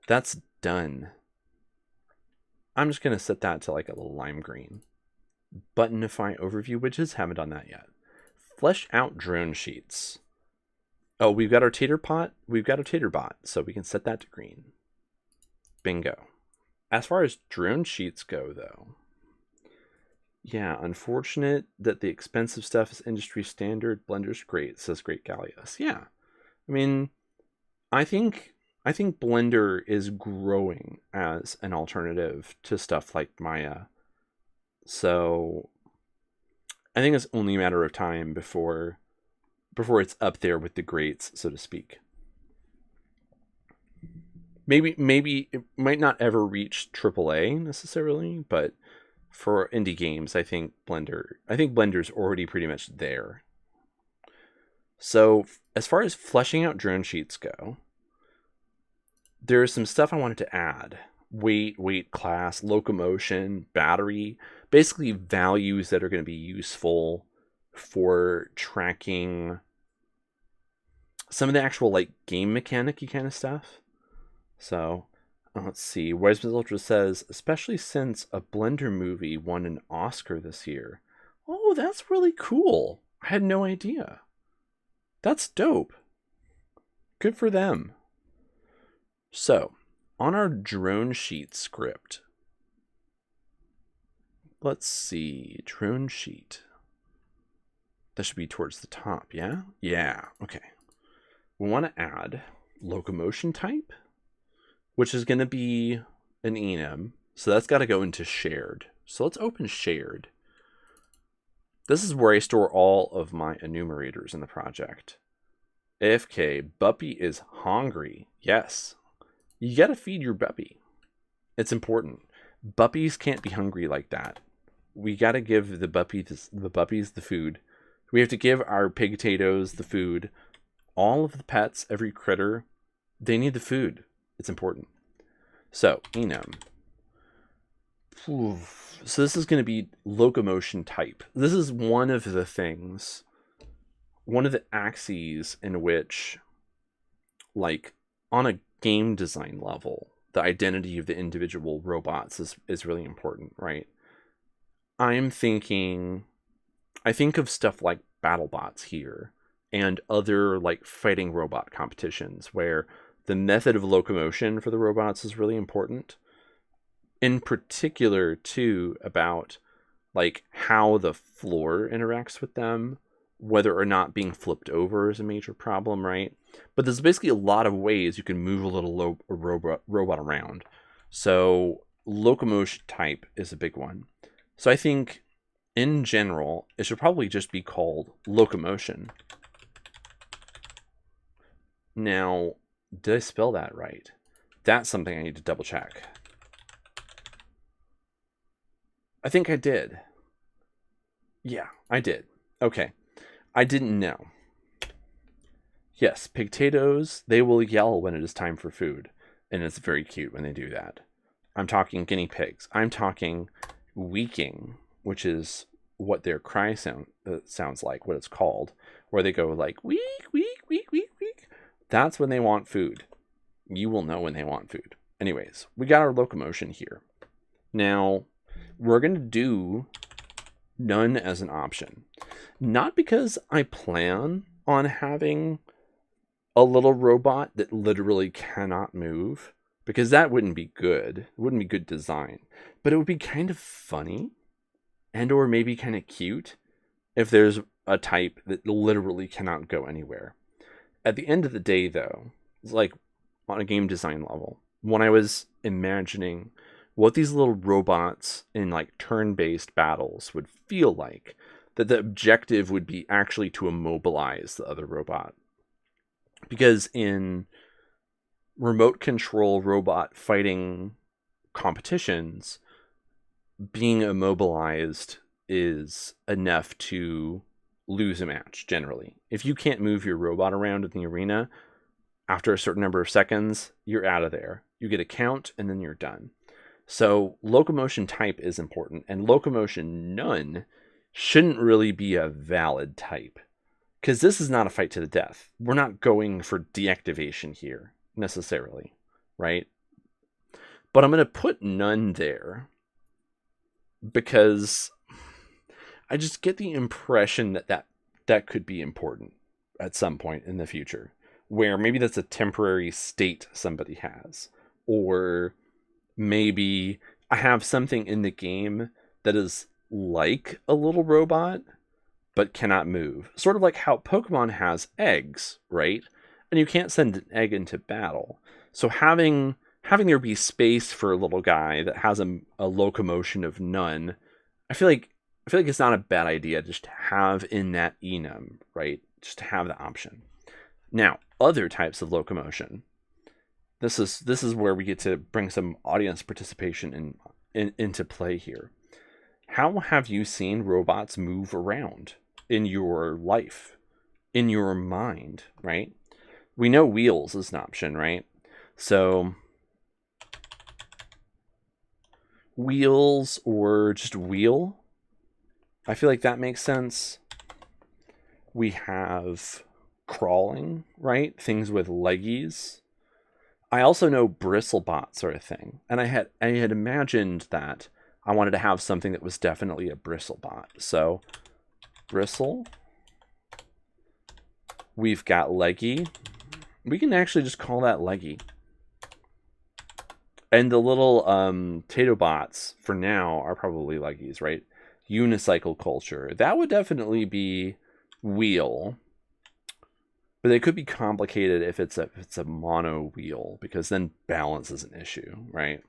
That's done. I'm just going to set that to like a little lime green. Buttonify overview widgets. Haven't done that yet. Flesh out drone sheets. Oh, we've got our taterbot. We've got our taterbot, so we can set that to green. Bingo. As far as drone sheets go, though, yeah, unfortunate that the expensive stuff is industry standard. Blender's great, says Great Gallius. Yeah, I mean, I think Blender is growing as an alternative to stuff like Maya. So I think it's only a matter of time before it's up there with the greats, so to speak. Maybe it might not ever reach AAA necessarily, but for indie games, I think Blender's already pretty much there. So as far as fleshing out drone sheets go, there's some stuff I wanted to add. Weight class, locomotion, battery, basically values that are going to be useful for tracking some of the actual like game mechanic-y kind of stuff. So let's see. Weisman Ultra says, especially since a Blender movie won an Oscar this year. Oh, that's really cool. I had no idea. That's dope. Good for them. So, on our drone sheet script, let's see. Drone sheet. That should be towards the top, yeah? Yeah, okay. We want to add locomotion type, which is going to be an enum. So that's got to go into shared. So let's open shared. This is where I store all of my enumerators in the project. AFK, Buppy is hungry. Yes. You got to feed your Buppy. It's important. Buppies can't be hungry like that. We got to give the puppies the food. We have to give our pigtatoes the food. All of the pets, every critter, they need the food. It's important. So, enum. So this is going to be locomotion type. This is one of the things, one of the axes in which, like, on a game design level, the identity of the individual robots is really important, right? I think of stuff like BattleBots here and other like fighting robot competitions where the method of locomotion for the robots is really important. In particular, too, about like how the floor interacts with them, whether or not being flipped over is a major problem, right? But there's basically a lot of ways you can move a little robot around. So locomotion type is a big one. So I think in general, it should probably just be called locomotion. Now, did I spell that right? That's something I need to double check. I think I did. Yeah, I did. Okay. I didn't know. Yes, pigtatos, they will yell when it is time for food. And it's very cute when they do that. I'm talking guinea pigs. I'm talking weaking, which is what their cry sounds like, what it's called, where they go like, weak, weak, weak, weak, weak. That's when they want food. You will know when they want food. Anyways, we got our locomotion here. Now, we're going to do none as an option. Not because I plan on having a little robot that literally cannot move, because that wouldn't be good. It wouldn't be good design. But it would be kind of funny and or maybe kind of cute if there's a type that literally cannot go anywhere. At the end of the day, though, it's like on a game design level, when I was imagining what these little robots in like turn-based battles would feel like, that the objective would be actually to immobilize the other robot. Because in remote control robot fighting competitions, being immobilized is enough to lose a match, generally. If you can't move your robot around in the arena, after a certain number of seconds, you're out of there. You get a count, and then you're done. So locomotion type is important, and locomotion none shouldn't really be a valid type. Because this is not a fight to the death. We're not going for deactivation here, necessarily, right? But I'm going to put none there because I just get the impression that could be important at some point in the future, where maybe that's a temporary state somebody has, or maybe I have something in the game that is like a little robot, but cannot move. Sort of like how Pokemon has eggs, right? And you can't send an egg into battle. So having there be space for a little guy that has a locomotion of none, I feel like it's not a bad idea just to have in that enum, right? Just to have the option. Now, other types of locomotion. This is where we get to bring some audience participation into play here. How have you seen robots move around in your life, in your mind, right? We know wheels is an option, right? So wheels or just wheel, I feel like that makes sense. We have crawling, right? Things with leggies. I also know bristlebots are a thing, and I had imagined that I wanted to have something that was definitely a bristlebot. So bristle. We've got leggy. We can actually just call that leggy. And the little taterbots for now are probably leggies, right? Unicycle culture. That would definitely be wheel. But it could be complicated if it's a mono wheel, because then balance is an issue, right?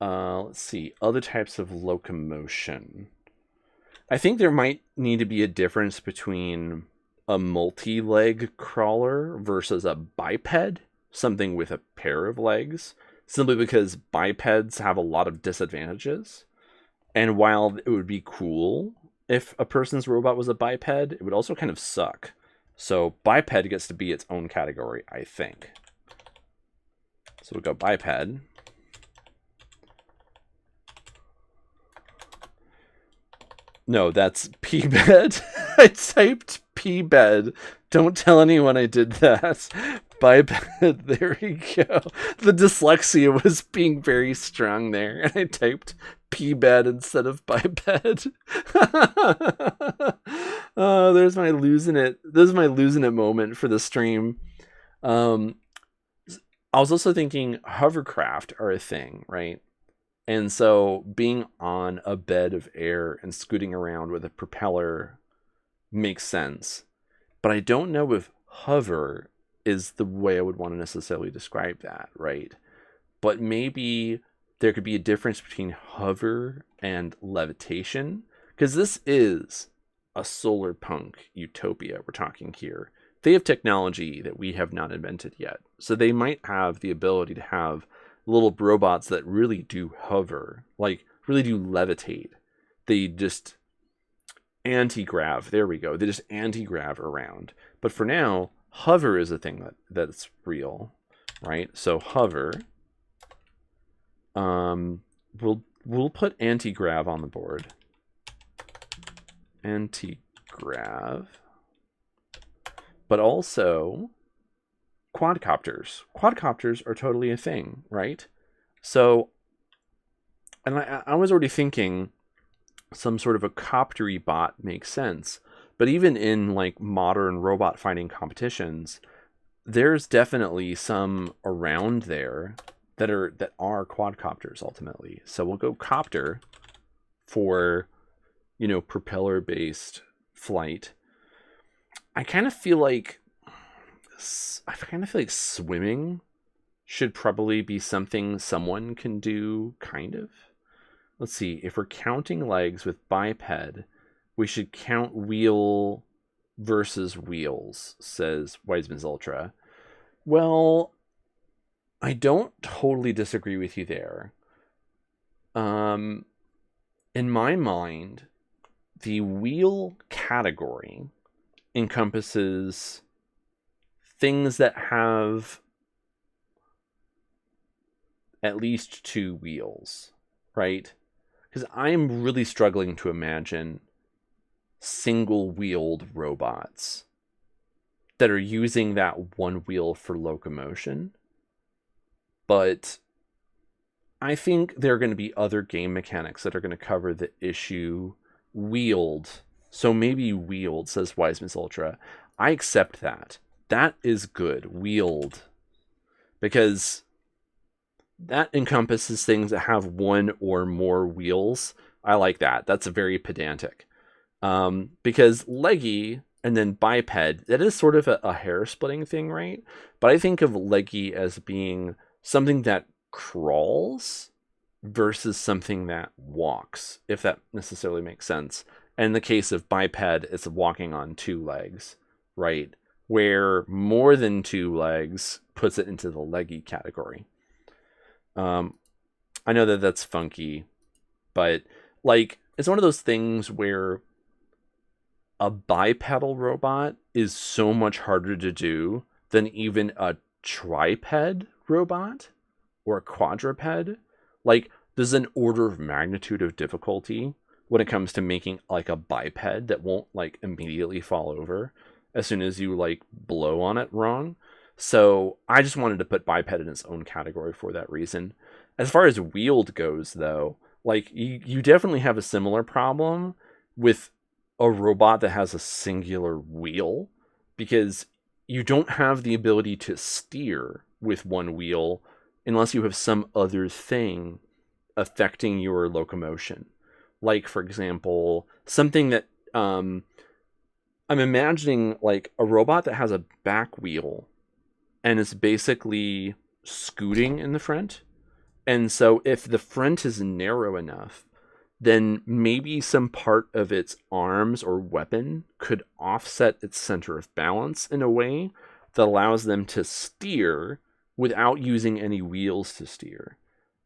Let's see. Other types of locomotion. I think there might need to be a difference between a multi-leg crawler versus a biped, something with a pair of legs, simply because bipeds have a lot of disadvantages. And while it would be cool if a person's robot was a biped, it would also kind of suck. So biped gets to be its own category, I think. So we'll go biped. No, that's p-bed. I typed p-bed. Don't tell anyone I did that. Biped. There we go. The dyslexia was being very strong there, and I typed p-bed instead of biped. Oh, there's my losing it. This is my losing it moment for the stream. Um, I was also thinking hovercraft are a thing, right? And so being on a bed of air and scooting around with a propeller makes sense. But I don't know if hover is the way I would want to necessarily describe that, right? But maybe there could be a difference between hover and levitation, because this is a solar punk utopia we're talking here. They have technology that we have not invented yet. So they might have the ability to have little robots that really do hover, like really do levitate. They just anti-grav. There we go. They just anti-grav around. But for now, hover is a thing that's real, right? So hover. We'll put anti-grav on the board. Anti-grav. But also quadcopters. Quadcopters are totally a thing, right? So, and I was already thinking some sort of a coptery bot makes sense. But even in like modern robot fighting competitions, there's definitely some around there that are quadcopters ultimately. So we'll go copter for, propeller based flight. I kind of feel like swimming should probably be something someone can do, kind of. Let's see, if we're counting legs with biped, we should count wheel versus wheels, says Wiseman's Ultra. Well, I don't totally disagree with you there. In my mind, the wheel category encompasses things that have at least two wheels, right? Because I'm really struggling to imagine single-wheeled robots that are using that one wheel for locomotion. But I think there are going to be other game mechanics that are going to cover the issue wheeled. So maybe wheeled, says Wiseman's Ultra. I accept that. That is good, wheeled. Because that encompasses things that have one or more wheels. I like that. That's very pedantic. Because leggy and then biped, that is sort of a hair-splitting thing, right? But I think of leggy as being something that crawls versus something that walks, if that necessarily makes sense. And in the case of biped, it's walking on two legs, right? Where more than two legs puts it into the leggy category. I know that that's funky, but like it's one of those things where a bipedal robot is so much harder to do than even a triped robot or a quadruped. Like there's an order of magnitude of difficulty when it comes to making like a biped that won't like immediately fall over as soon as you like blow on it wrong. So I just wanted to put biped in its own category for that reason. As far as wheeled goes, though, like you definitely have a similar problem with a robot that has a singular wheel, because you don't have the ability to steer with one wheel unless you have some other thing affecting your locomotion. Like, for example, something that I'm imagining like a robot that has a back wheel and is basically scooting in the front. And so if the front is narrow enough, then maybe some part of its arms or weapon could offset its center of balance in a way that allows them to steer without using any wheels to steer,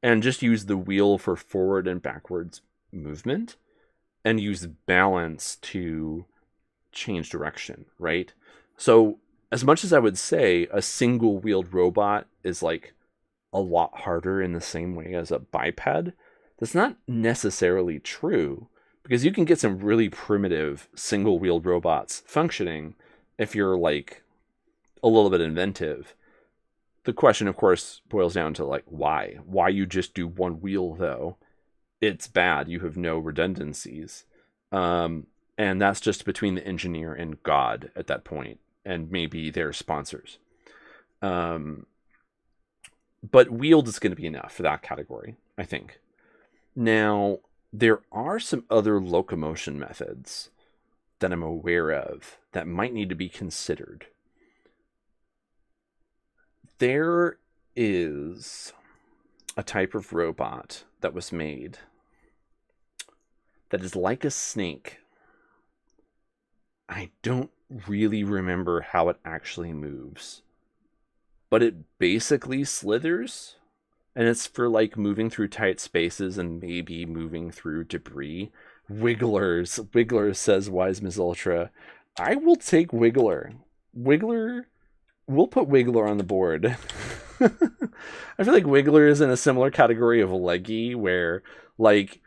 and just use the wheel for forward and backwards movement and use balance to change direction, right? So as much as I would say a single wheeled robot is like a lot harder in the same way as a biped, that's not necessarily true, Because you can get some really primitive single-wheeled robots functioning if you're like a little bit inventive. The question, of course, boils down to like why you just do one wheel though. It's bad. You have no redundancies. And that's just between the engineer and God at that point, and maybe their sponsors. But wheeled is going to be enough for that category, I think. Now, there are some other locomotion methods that I'm aware of that might need to be considered. There is a type of robot that was made that is like a snake. I don't really remember how it actually moves, but it basically slithers, and it's for like moving through tight spaces and maybe moving through debris. Wiggler, says Wise Miss Ultra. I will take Wiggler. We'll put Wiggler on the board. I feel like Wiggler is in a similar category of Leggy, where like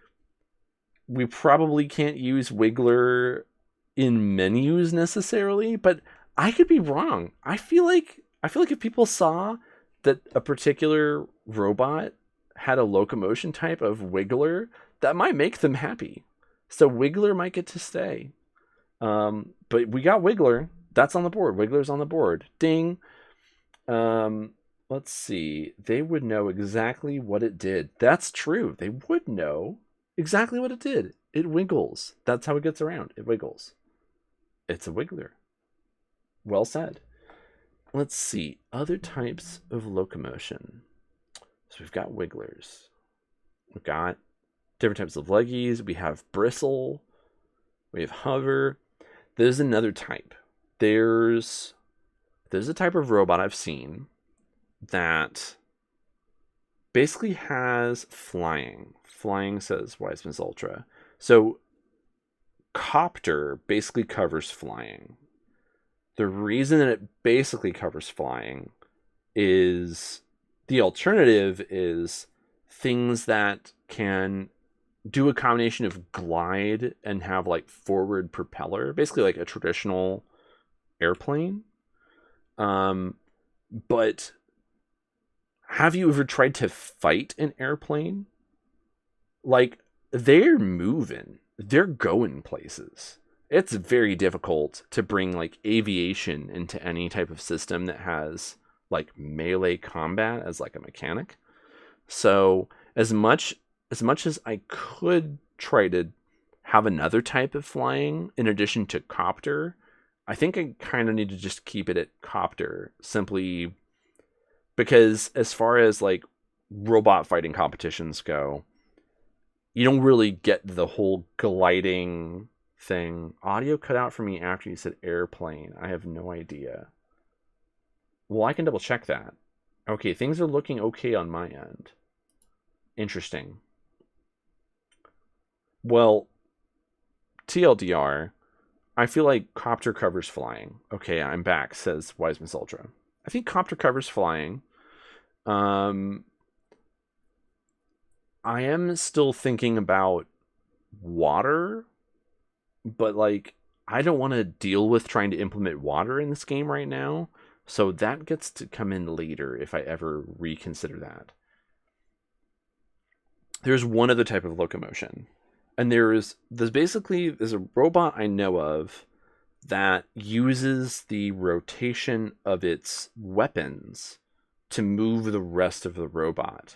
we probably can't use Wiggler in menus necessarily, but I could be wrong. I feel like if people saw that a particular robot had a locomotion type of Wiggler, that might make them happy. So Wiggler might get to stay. But we got Wiggler. That's on the board. Wiggler's on the board. Ding. Let's see. They would know exactly what it did. That's true. They would know exactly what it did. It wiggles. That's how it gets around. It wiggles. It's a Wiggler. Well said. Let's see. Other types of locomotion. So we've got Wigglers. We've got different types of leggies. We have bristle. We have hover. There's another type. There's a type of robot I've seen that basically has flying. Flying, says Wise Miss Ultra. So copter basically covers flying. The reason that it basically covers flying is the alternative is things that can do a combination of glide and have like forward propeller, basically like a traditional airplane. But have you ever tried to fight an airplane? Like, they're moving, they're going places. It's very difficult to bring like aviation into any type of system that has like melee combat as like a mechanic. So as much as I could try to have another type of flying in addition to copter, I think I kind of need to just keep it at copter, simply because as far as like robot fighting competitions go, you don't really get the whole gliding thing. Audio cut out for me after you said airplane. I have no idea. Well, I can double check that. Okay, things are looking okay on my end. Interesting. Well, TLDR, I feel like copter covers flying. Okay, I'm back, says Wise Miss Ultra. I think copter covers flying. I am still thinking about water, but like I don't want to deal with trying to implement water in this game right now, so that gets to come in later if I ever reconsider that. There's one other type of locomotion, and there's a robot I know of that uses the rotation of its weapons to move the rest of the robot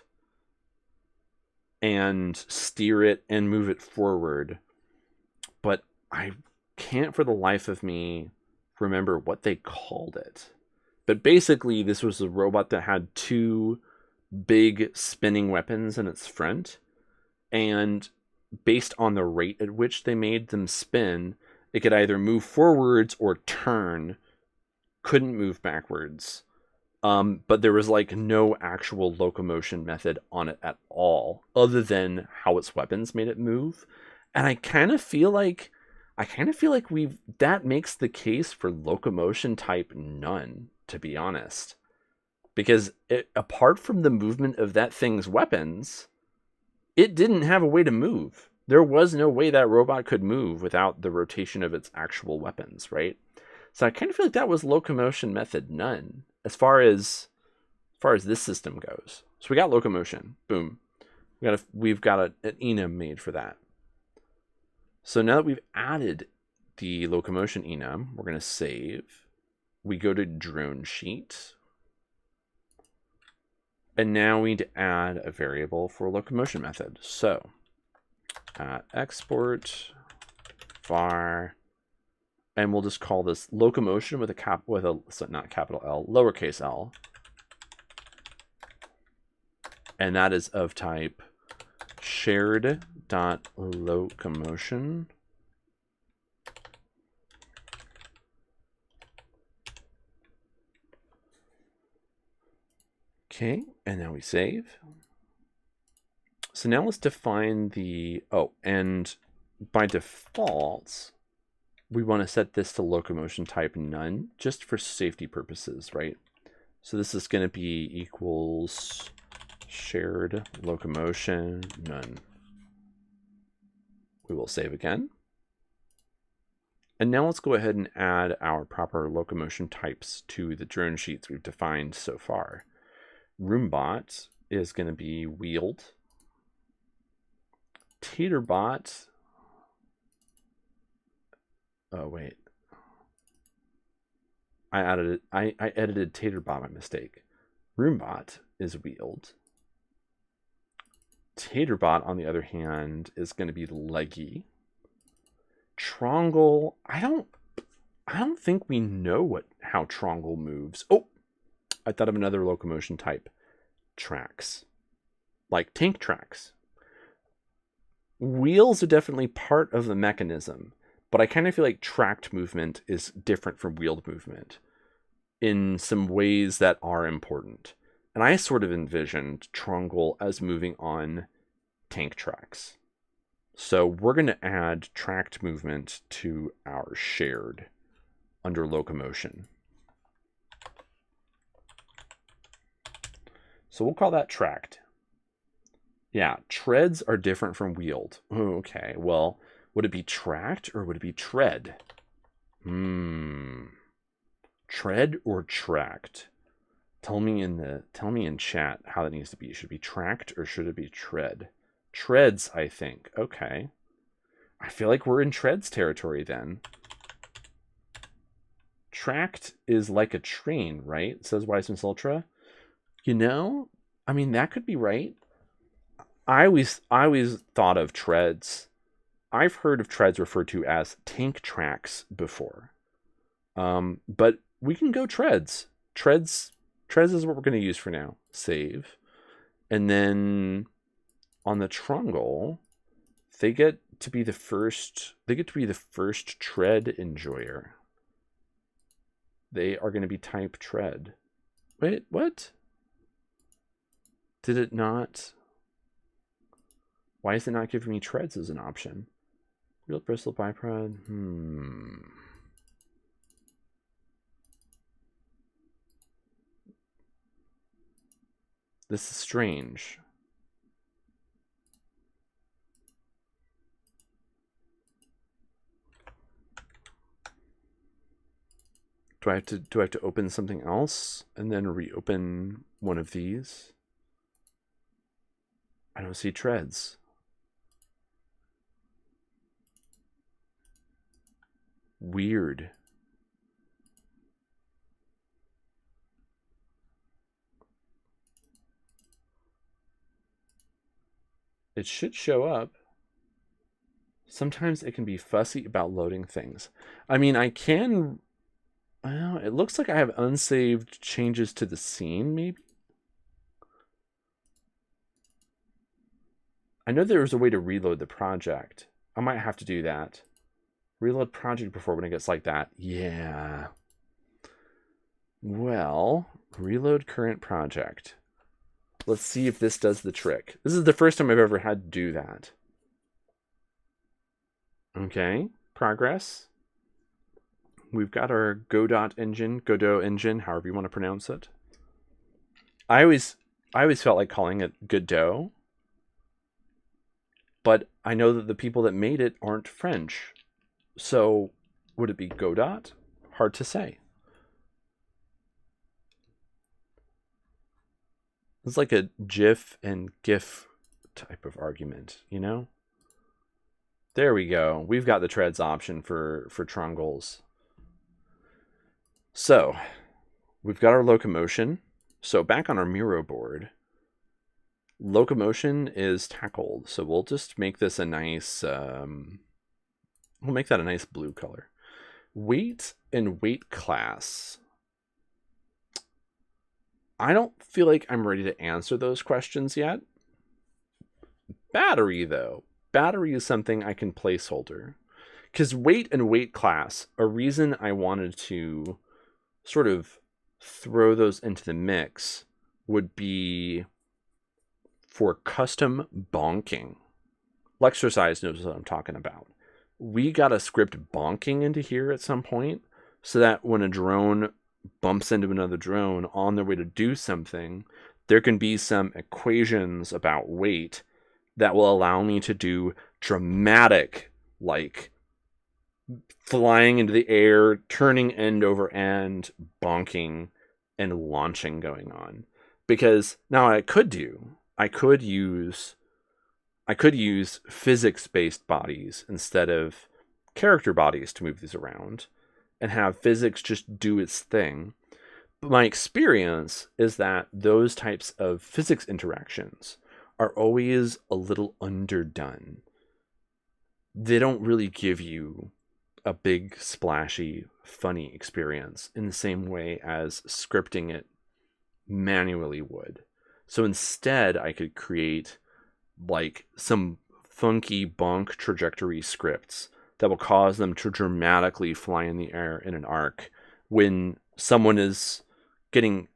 and steer it and move it forward. But I can't for the life of me remember what they called it. But basically, this was a robot that had two big spinning weapons in its front, and based on the rate at which they made them spin, it could either move forwards or turn. Couldn't move backwards. But there was like no actual locomotion method on it at all, other than how its weapons made it move. And I kind of feel like that makes the case for locomotion type none, to be honest. Because apart from the movement of that thing's weapons, it didn't have a way to move. There was no way that robot could move without the rotation of its actual weapons, right? So I kind of feel like that was locomotion method none as far as this system goes. So we got locomotion. Boom. We've got an enum made for that. So now that we've added the locomotion enum, we're going to save. We go to drone sheet. And now we need to add a variable for locomotion method. So export var, and we'll just call this locomotion with not capital L, lowercase l. And that is of type shared.locomotion. Okay, and now we save. So now let's define the, and by default, we want to set this to locomotion type none, just for safety purposes, right? So this is going to be equals shared locomotion none. We will save again. And now let's go ahead and add our proper locomotion types to the drone sheets we've defined so far. Roombot is going to be wheeled. Taterbot. Oh wait, I edited Taterbot by mistake. Roombot is wheeled. Taterbot, on the other hand, is going to be leggy. Trongle, I don't think we know how Trongle moves. Oh, I thought of another locomotion type. Tracks. Like tank tracks. Wheels are definitely part of the mechanism, but I kind of feel like tracked movement is different from wheeled movement in some ways that are important. And I sort of envisioned Trongle as moving on tank tracks. So we're going to add tracked movement to our shared under locomotion. So we'll call that tracked. Yeah, treads are different from wheeled. Oh, okay, well, would it be tracked or would it be tread? Tread or tracked? Tell me in chat how that needs to be. Should it be tracked or should it be tread? Treads, I think. Okay. I feel like we're in treads territory then. Tracked is like a train, right? Says Wiseman Ultra. You know, I mean, that could be right. I always thought of treads. I've heard of treads referred to as tank tracks before. But we can go treads. Treads is what we're going to use for now. Save. And then on the Trongle, they get to be the first tread enjoyer. They are going to be type tread. Wait, what? Did it not? Why is it not giving me treads as an option? Real bristle bipod. This is strange. Do I have to open something else and then reopen one of these? I don't see treads. Weird. It should show up. Sometimes it can be fussy about loading things. I mean, I can... Well, it looks like I have unsaved changes to the scene, maybe? I know there was a way to reload the project. I might have to do that. Reload project before when it gets like that. Yeah. Well, reload current project. Let's see if this does the trick. This is the first time I've ever had to do that. Okay, progress. We've got our Godot engine, however you want to pronounce it. I always felt like calling it Godot. but I know that the people that made it aren't French. So would it be Godot? Hard to say. It's like a GIF and GIF type of argument, you know? There we go. We've got the treads option for Trongles. So we've got our locomotion. So back on our Miro board, locomotion is tackled. So we'll just make this a nice, we'll make that a nice blue color. Weight and weight class. I don't feel like I'm ready to answer those questions yet. Battery, though. Battery is something I can placeholder. Because weight and weight class, a reason I wanted to sort of throw those into the mix would be for custom bonking. Lexercise knows what I'm talking about. We got to script bonking into here at some point so that when a drone bumps into another drone on their way to do something, there can be some equations about weight that will allow me to do dramatic, like flying into the air, turning end over end, bonking, and launching going on. Because now I could use physics-based bodies instead of character bodies to move these around and have physics just do its thing. But my experience is that those types of physics interactions are always a little underdone. They don't really give you a big, splashy, funny experience in the same way as scripting it manually would. So instead, I could create like some funky bonk trajectory scripts that will cause them to dramatically fly in the air in an arc when someone is getting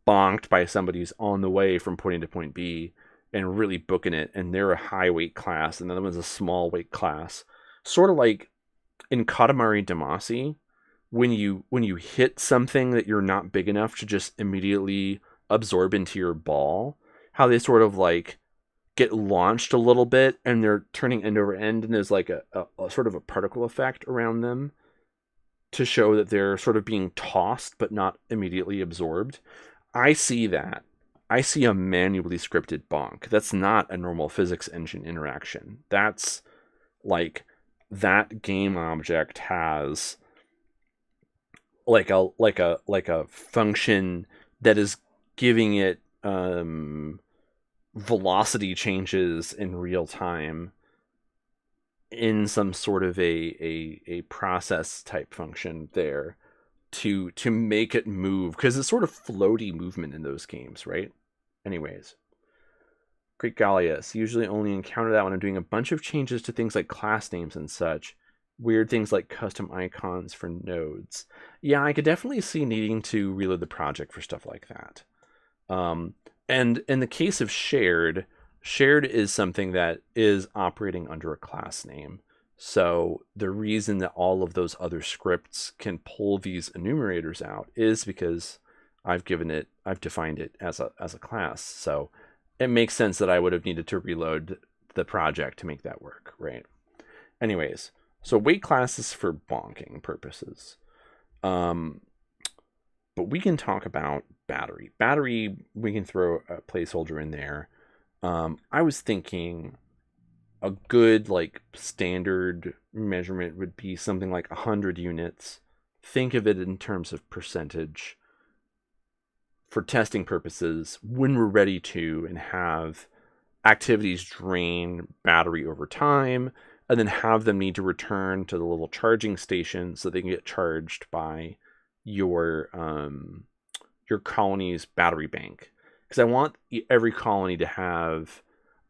bonked by somebody who's on the way from point A to point B and really booking it, and they're a high weight class and the other one's a small weight class. Sort of like in Katamari Damacy, when you hit something that you're not big enough to just immediately absorb into your ball, how they sort of like get launched a little bit and they're turning end over end, and there's like a sort of a particle effect around them to show that they're sort of being tossed but not immediately absorbed. I see that. I see a manually scripted bonk. That's not a normal physics engine interaction. That's like that game object has like a function that is giving it velocity changes in real time in some sort of a process type function there to make it move, because it's sort of floaty movement in those games, right? Anyways, Great Gallius, usually only encounter that when I'm doing a bunch of changes to things like class names and such. Weird things like custom icons for nodes. Yeah, I could definitely see needing to reload the project for stuff like that. And in the case of shared is something that is operating under a class name. So the reason that all of those other scripts can pull these enumerators out is because I've defined it as a class. So it makes sense that I would have needed to reload the project to make that work, right? Anyways, so weight class is for bonking purposes. But we can talk about battery. Battery, we can throw a placeholder in there. I was thinking a good like standard measurement would be something like 100 units. Think of it in terms of percentage for testing purposes when we're ready to and have activities drain battery over time, and then have them need to return to the little charging station so they can get charged by your colony's battery bank. Because I want every colony to have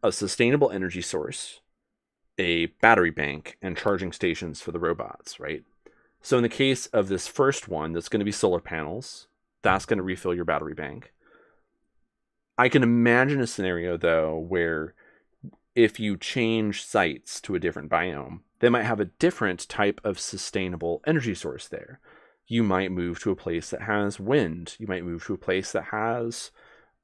a sustainable energy source, a battery bank, and charging stations for the robots, right? So in the case of this first one, that's going to be solar panels. That's going to refill your battery bank. I can imagine a scenario, though, where if you change sites to a different biome, they might have a different type of sustainable energy source there. You might move to a place that has wind. You might move to a place that has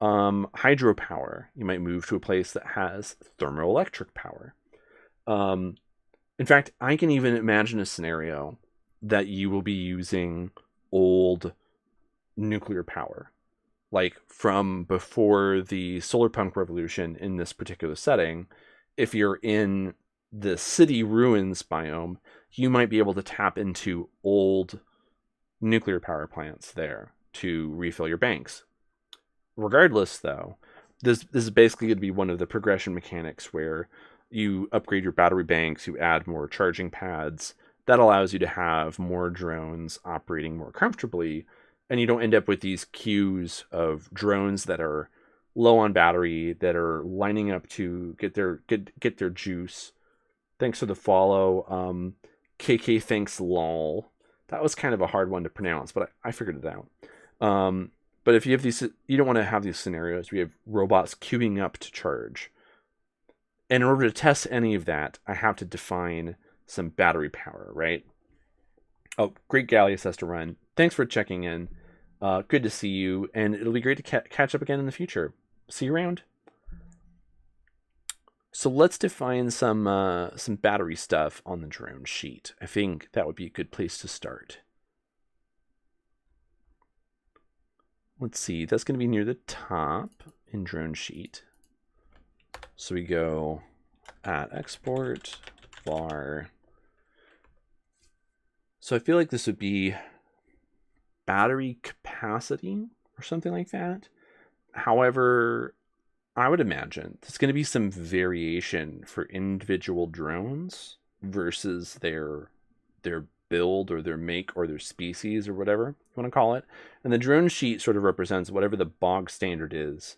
hydropower. You might move to a place that has thermoelectric power. In fact, I can even imagine a scenario that you will be using old nuclear power, like from before the solar punk revolution in this particular setting. If you're in the city ruins biome, you might be able to tap into old nuclear power plants there to refill your banks. Regardless, though, this is basically going to be one of the progression mechanics where you upgrade your battery banks, you add more charging pads. That allows you to have more drones operating more comfortably, and you don't end up with these queues of drones that are low on battery, that are lining up to get their juice. Thanks for the follow. KK thanks lol. That was kind of a hard one to pronounce, but I figured it out. But if you have these, you don't want to have these scenarios where you have robots queuing up to charge. And in order to test any of that, I have to define some battery power, right? Oh, Great Gallius has to run. Thanks for checking in. Good to see you, and it'll be great to catch up again in the future. See you around. So let's define some battery stuff on the drone sheet. I think that would be a good place to start. Let's see, that's going to be near the top in drone sheet. So we go at export var. So I feel like this would be battery capacity or something like that. However, I would imagine there's going to be some variation for individual drones versus their build or their make or their species or whatever you want to call it. And the drone sheet sort of represents whatever the bog standard is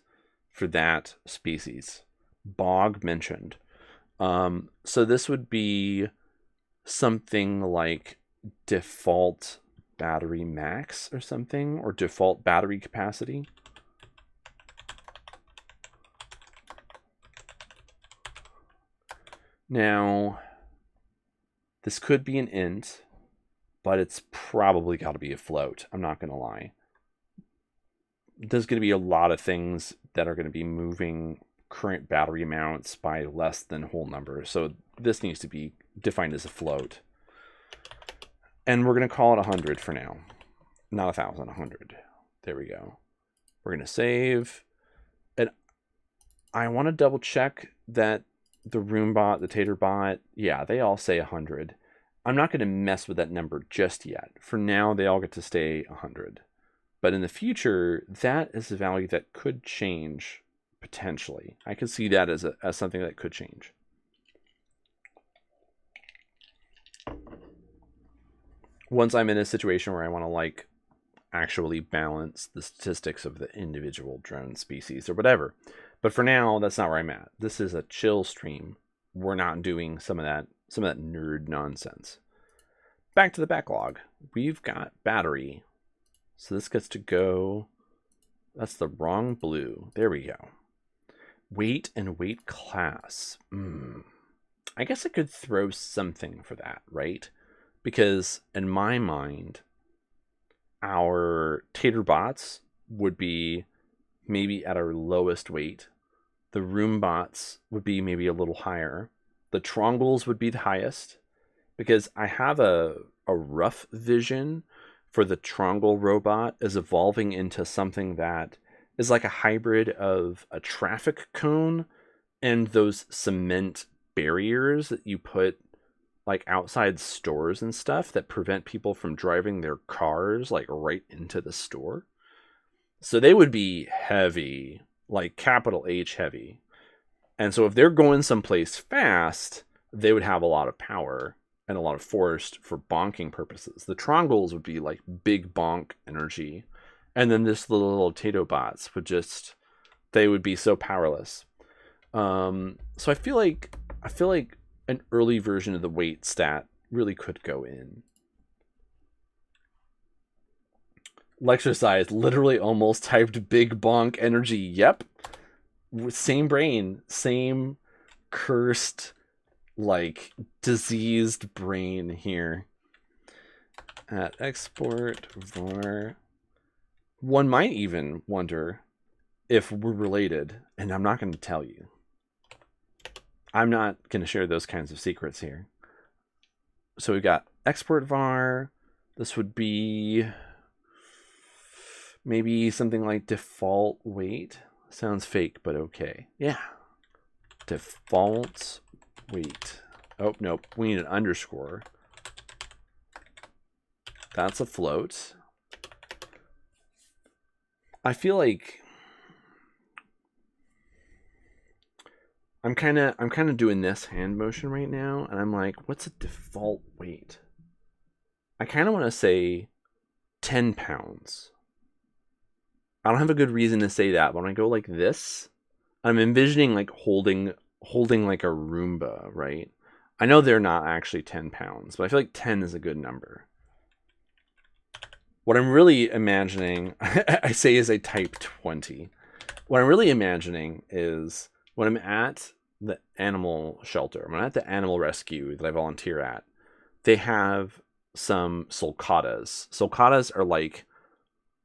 for that species. Bog mentioned. So this would be something like default battery max or something, or default battery capacity. Now, this could be an int, but it's probably got to be a float. I'm not going to lie. There's going to be a lot of things that are going to be moving current battery amounts by less than whole numbers. So this needs to be defined as a float. And we're going to call it 100 for now. Not 1,000, 100. There we go. We're going to save. And I want to double check that the Roombot, the Taterbot, yeah, they all say 100. I'm not going to mess with that number just yet. For now, they all get to stay 100. But in the future, that is a value that could change potentially. I could see that as something that could change. Once I'm in a situation where I want to like actually balance the statistics of the individual drone species or whatever. But for now, that's not where I'm at. This is a chill stream. We're not doing some of that nerd nonsense. Back to the backlog. We've got battery. So this gets to go. That's the wrong blue. There we go. Weight and weight class. I guess I could throw something for that, right? Because in my mind, our taterbots would be maybe at our lowest weight. The roombots would be maybe a little higher. The trongles would be the highest, because I have a rough vision for the trongle robot as evolving into something that is like a hybrid of a traffic cone and those cement barriers that you put like outside stores and stuff that prevent people from driving their cars like right into the store. So they would be heavy, like capital H heavy. And so if they're going someplace fast, they would have a lot of power and a lot of force for bonking purposes. The trongles would be like big bonk energy. And then this little taterbots would just, they would be so powerless. So I feel like an early version of the weight stat really could go in. Lecture size, literally almost typed big bonk energy. Yep. Same brain, same cursed, like diseased brain here. At export var. One might even wonder if we're related, and I'm not going to tell you. I'm not going to share those kinds of secrets here. So we've got export var. This would be maybe something like default weight. Sounds fake, but okay. Yeah. Default weight. Oh, nope. We need an underscore. That's a float. I feel like I'm kind of doing this hand motion right now, and I'm like, what's a default weight? I kind of want to say 10 pounds. I don't have a good reason to say that, but when I go like this, I'm envisioning like holding like a Roomba, right? I know they're not actually 10 pounds, but I feel like 10 is a good number. What I'm really imagining, I say is a type 20. What I'm really imagining is when I'm at the animal shelter, when I'm at the animal rescue that I volunteer at, they have some sulcatas. Sulcatas are like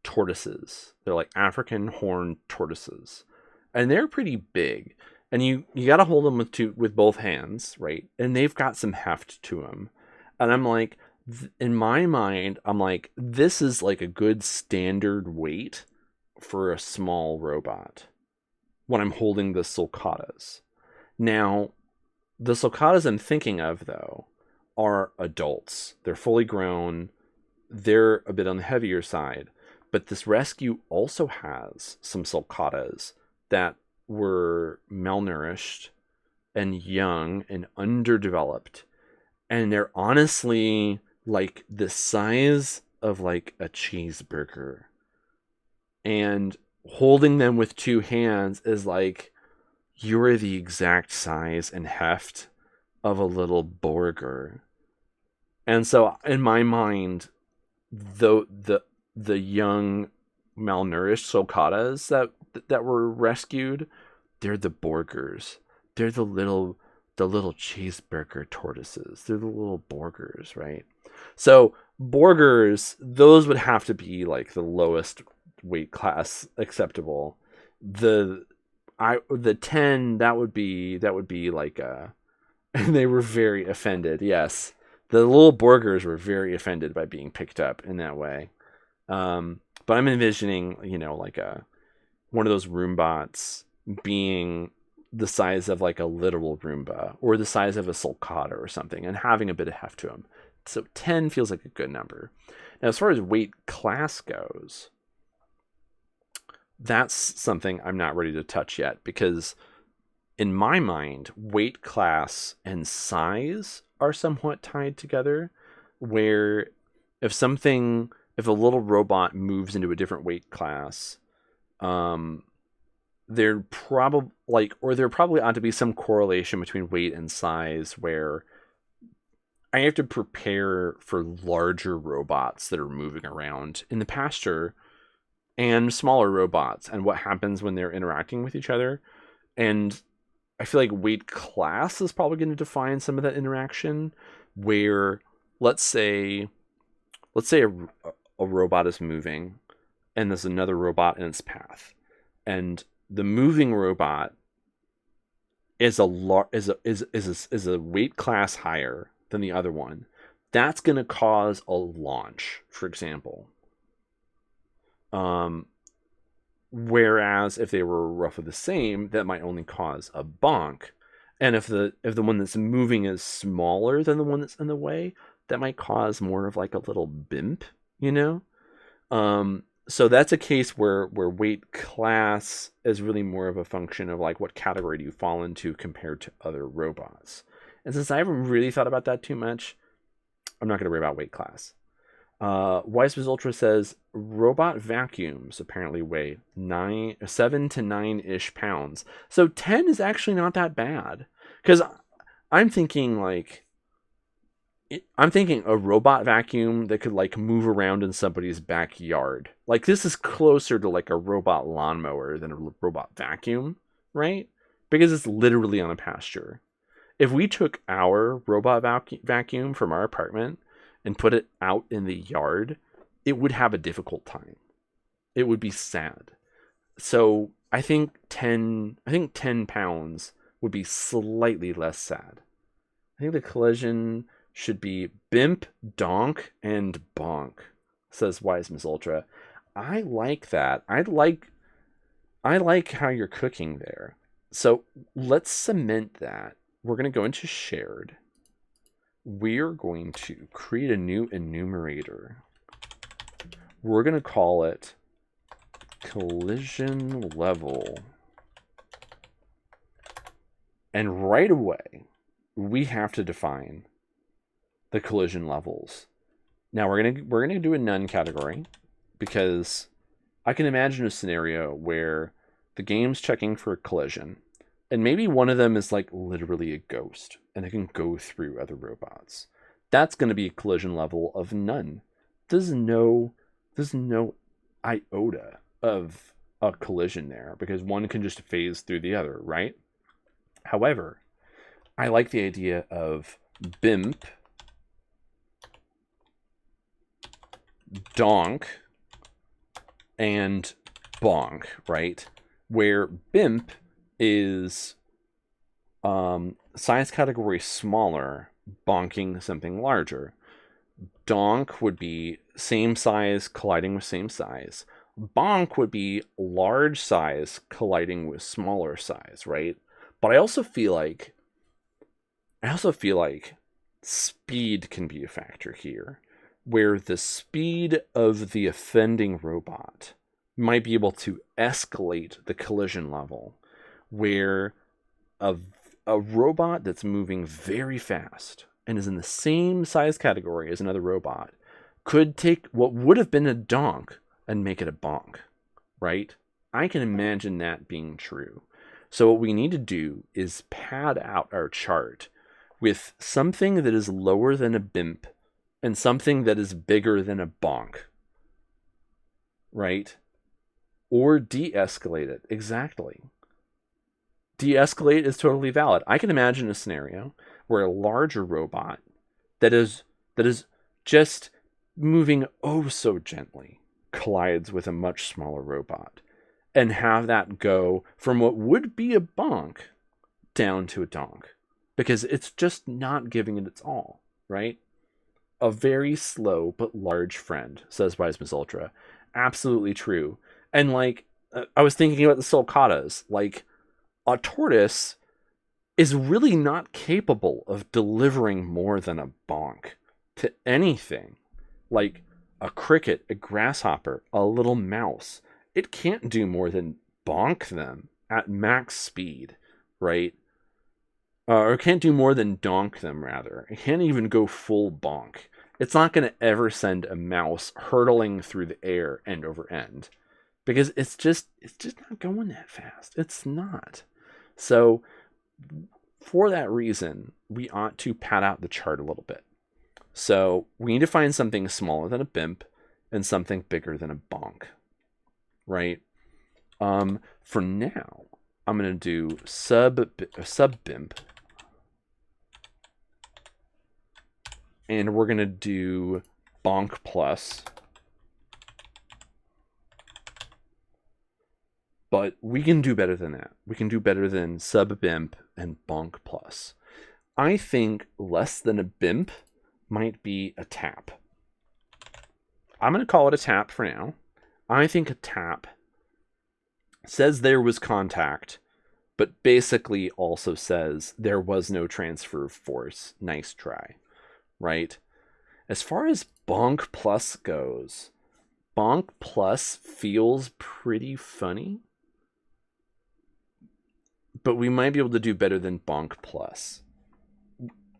tortoises. They're like African horned tortoises. And they're pretty big. And you got to hold them with both hands, right? And they've got some heft to them. And I'm like, in my mind, I'm like, this is like a good standard weight for a small robot when I'm holding the sulcatas. Now, the sulcatas I'm thinking of, though, are adults. They're fully grown. They're a bit on the heavier side. But this rescue also has some sulcatas that were malnourished and young and underdeveloped. And they're honestly like the size of like a cheeseburger. And holding them with two hands is like, you're the exact size and heft of a little burger. And so in my mind, the young malnourished sulcatas that were rescued, they're the burgers. They're the little cheeseburger tortoises. They're the little burgers, right? So burgers, those would have to be like the lowest weight class acceptable. The 10, that would be like and they were very offended. Yes, the little burgers were very offended by being picked up in that way. But I'm envisioning, like one of those Roombots being the size of like a literal Roomba or the size of a sulcata or something and having a bit of heft to them. So 10 feels like a good number. Now, as far as weight class goes, that's something I'm not ready to touch yet, because in my mind, weight class and size are somewhat tied together, where if a little robot moves into a different weight class, there probably ought to be some correlation between weight and size, where I have to prepare for larger robots that are moving around in the pasture and smaller robots and what happens when they're interacting with each other. And I feel like weight class is probably going to define some of that interaction, where let's say a robot is moving and there's another robot in its path, and the moving robot is a weight class higher than the other one. That's going to cause a launch, for example. Whereas if they were roughly the same, that might only cause a bonk. And if the one that's moving is smaller than the one that's in the way, that might cause more of like a little bimp, So that's a case where weight class is really more of a function of like what category do you fall into compared to other robots. And since I haven't really thought about that too much, I'm not going to worry about weight class. Wisebuzz Ultra says robot vacuums apparently weigh 7 to 9-ish pounds. So 10 is actually not that bad, because I'm thinking a robot vacuum that could like move around in somebody's backyard. Like this is closer to like a robot lawnmower than a robot vacuum, right? Because it's literally on a pasture. If we took our robot vacuum from our apartment and put it out in the yard, it would have a difficult time. It would be sad. So I think 10 pounds would be slightly less sad. I think the collision should be bimp, donk, and bonk, says Wise Miss Ultra. I like that. I like how you're cooking there. So let's cement that. We're going to go into shared. We're going to create a new enumerator. We're going to call it collision level. And right away, we have to define the collision levels. Now we're gonna do a none category, because I can imagine a scenario where the game's checking for a collision, and maybe one of them is like literally a ghost, and it can go through other robots. That's going to be a collision level of none. There's no iota of a collision there, because one can just phase through the other, right? However, I like the idea of bimp, donk, and bonk, right? Where bimp is size category smaller, bonking something larger. Donk would be same size colliding with same size. Bonk would be large size colliding with smaller size, right? But I also feel like speed can be a factor here, where the speed of the offending robot might be able to escalate the collision level, where a robot that's moving very fast and is in the same size category as another robot could take what would have been a donk and make it a bonk, right? I can imagine that being true. So what we need to do is pad out our chart with something that is lower than a bimp and something that is bigger than a bonk, right? Or de-escalate it. Exactly. De-escalate is totally valid. I can imagine a scenario where a larger robot that is just moving oh so gently collides with a much smaller robot, and have that go from what would be a bonk down to a donk, because it's just not giving it its all, right? A very slow but large friend, says Wise Miss Ultra. Absolutely true. And like, I was thinking about the sulcatas. Like, a tortoise is really not capable of delivering more than a bonk to anything. Like a cricket, a grasshopper, a little mouse. It can't do more than bonk them at max speed, right? Or it can't do more than donk them, rather. It can't even go full bonk. It's not going to ever send a mouse hurtling through the air end over end, because it's just not going that fast. It's not. So for that reason, we ought to pad out the chart a little bit. So we need to find something smaller than a bimp and something bigger than a bonk, right? For now, I'm going to do sub bimp, and we're going to do bonk plus. But we can do better than that. We can do better than sub bimp and bonk plus. I think less than a bimp might be a tap. I'm going to call it a tap for now. I think a tap says there was contact, but basically also says there was no transfer of force. Nice try, right? As far as bonk plus goes, bonk plus feels pretty funny, but we might be able to do better than bonk plus.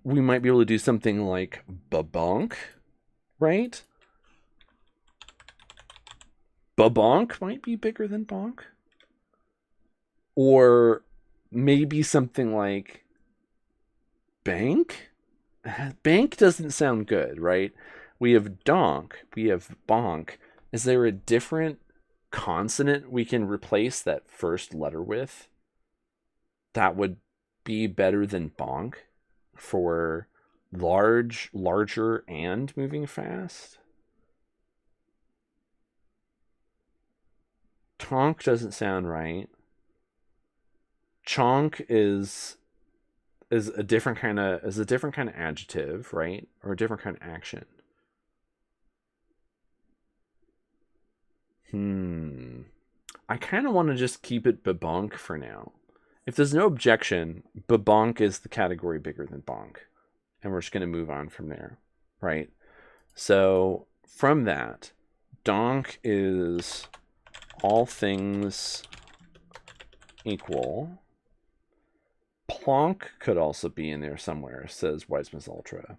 We might be able to do something like babonk, right? Babonk might be bigger than bonk. Or maybe something like bank? Bank doesn't sound good, right? We have donk, we have bonk. Is there a different consonant we can replace that first letter with that would be better than bonk for large, larger, and moving fast? Tonk doesn't sound right. chonk is a different kind of adjective, right? Or a different kind of action. I kind of want to just keep it babonk for now. If there's no objection, babonk is the category bigger than bonk. And we're just going to move on from there, right? So from that, donk is all things equal. Plonk could also be in there somewhere, says Weisman's Ultra.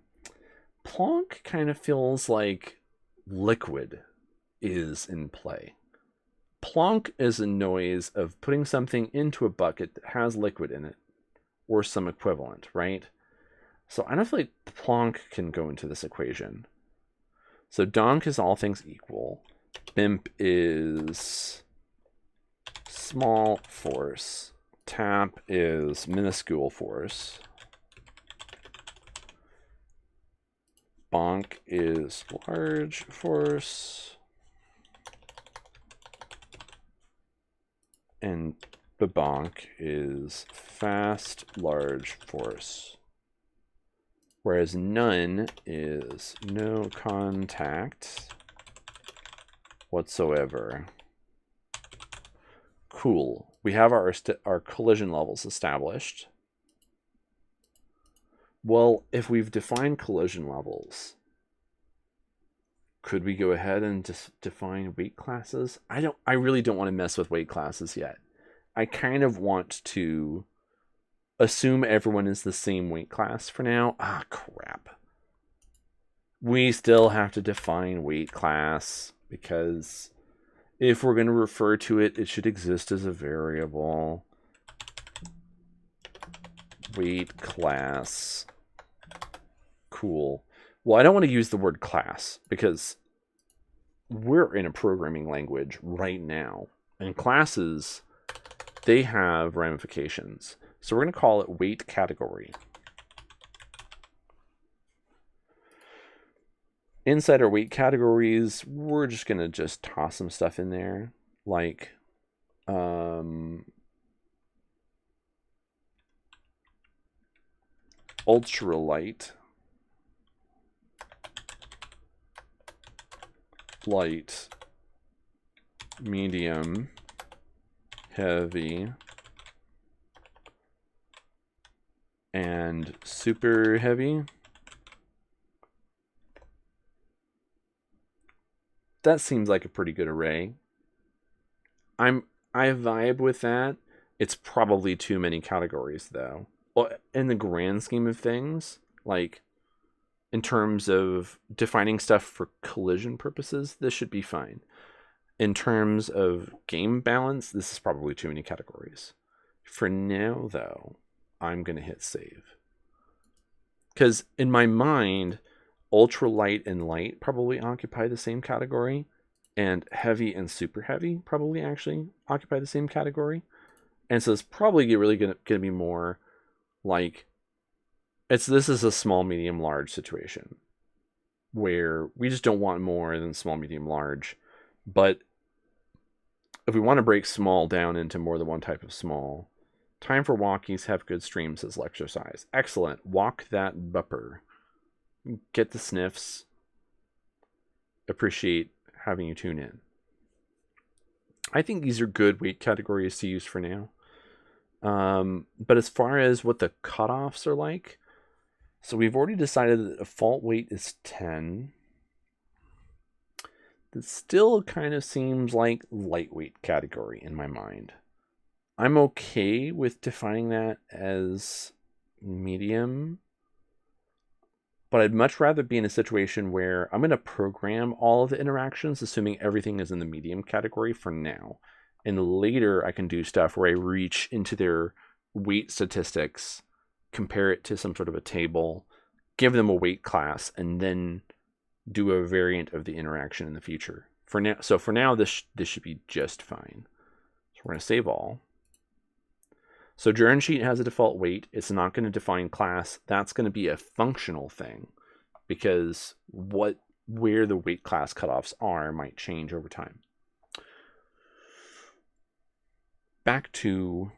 Plonk kind of feels like liquid is in play. Plonk is a noise of putting something into a bucket that has liquid in it, or some equivalent, right? So I don't feel like plonk can go into this equation. So donk is all things equal. Bimp is small force. Tap is minuscule force. Bonk is large force. And babonk is fast large force. Whereas none is no contact whatsoever. Cool. We have our collision levels established. Well, if we've defined collision levels, could we go ahead and just define weight classes? I really don't want to mess with weight classes yet. I kind of want to assume everyone is the same weight class for now. Ah, crap. We still have to define weight class because if we're going to refer to it, it should exist as a variable. Weight class. Cool. Well, I don't want to use the word class because we're in a programming language right now. And classes, they have ramifications. So we're going to call it weight category. Inside our weight categories, we're just going to just toss some stuff in there. Like, ultralight, light, medium, heavy, and super heavy. That seems like a pretty good array. I vibe with that. It's probably too many categories though. Well, in the grand scheme of things, like in terms of defining stuff for collision purposes, this should be fine. In terms of game balance, this is probably too many categories. For now though, I'm going to hit save. Because in my mind, ultralight and light probably occupy the same category, and heavy and super heavy probably actually occupy the same category. And so it's probably really going to be more like this is a small, medium, large situation where we just don't want more than small, medium, large. But if we want to break small down into more than one type of small, time for walkies, have good streams as exercise. Excellent. Walk that bupper. Get the sniffs. Appreciate having you tune in. I think these are good weight categories to use for now. But as far as what the cutoffs are like, so we've already decided that the default weight is 10. That still kind of seems like lightweight category in my mind. I'm okay with defining that as medium, but I'd much rather be in a situation where I'm going to program all of the interactions, assuming everything is in the medium category for now. And later I can do stuff where I reach into their weight statistics, compare it to some sort of a table, give them a weight class, and then do a variant of the interaction in the future. For now, this should be just fine. So we're going to save all. So Journal Sheet has a default weight. It's not going to define class. That's going to be a functional thing because where the weight class cutoffs are might change over time. Back to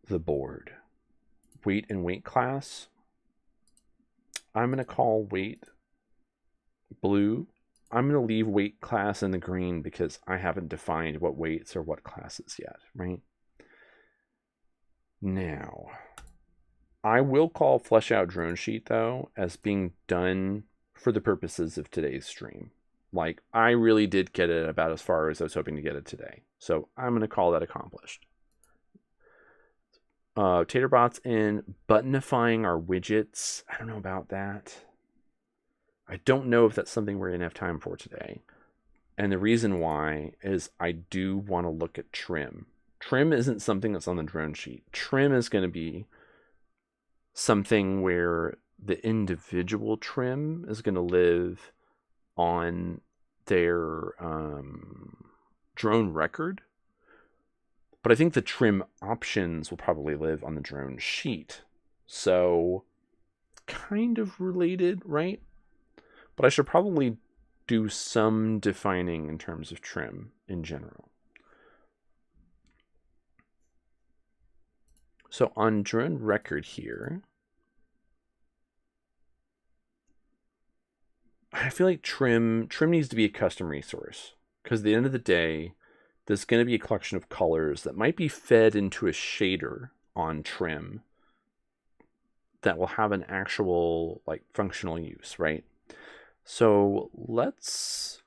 the board. Weight and weight class. I'm going to call weight blue. I'm going to leave weight class in the green because I haven't defined what weights or what classes yet, right? Now, I will call flesh out drone sheet though as being done for the purposes of today's stream. Like, I really did get it about as far as I was hoping to get it today. So I'm going to call that accomplished. Taterbot's in buttonifying our widgets. I don't know about that. I don't know if that's something we're going to have time for today. And the reason why is I do want to look at trim. Trim isn't something that's on the drone sheet. Trim is going to be something where the individual trim is going to live on their drone record. But I think the trim options will probably live on the drone sheet. So, kind of related, right? But I should probably do some defining in terms of trim in general. So on drone record here, I feel like trim needs to be a custom resource. Because at the end of the day, there's going to be a collection of colors that might be fed into a shader on trim that will have an actual like functional use, right? So let's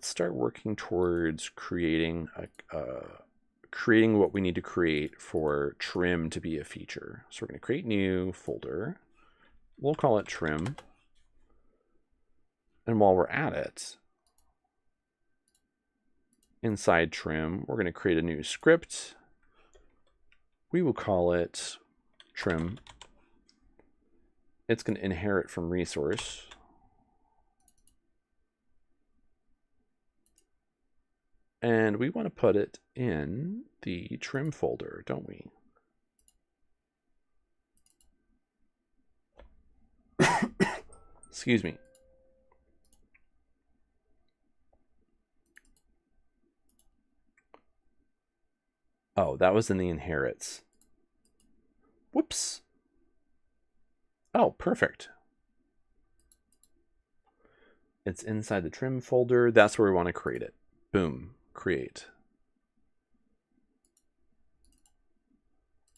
start working towards creating what we need to create for trim to be a feature. So we're going to create new folder. We'll call it trim. And while we're at it, inside trim, we're going to create a new script. We will call it trim. It's going to inherit from resource. And we want to put it in the trim folder, don't we? Excuse me. Oh, that was in the inherits. Whoops. Oh, perfect. It's inside the trim folder. That's where we want to create it. Boom, create.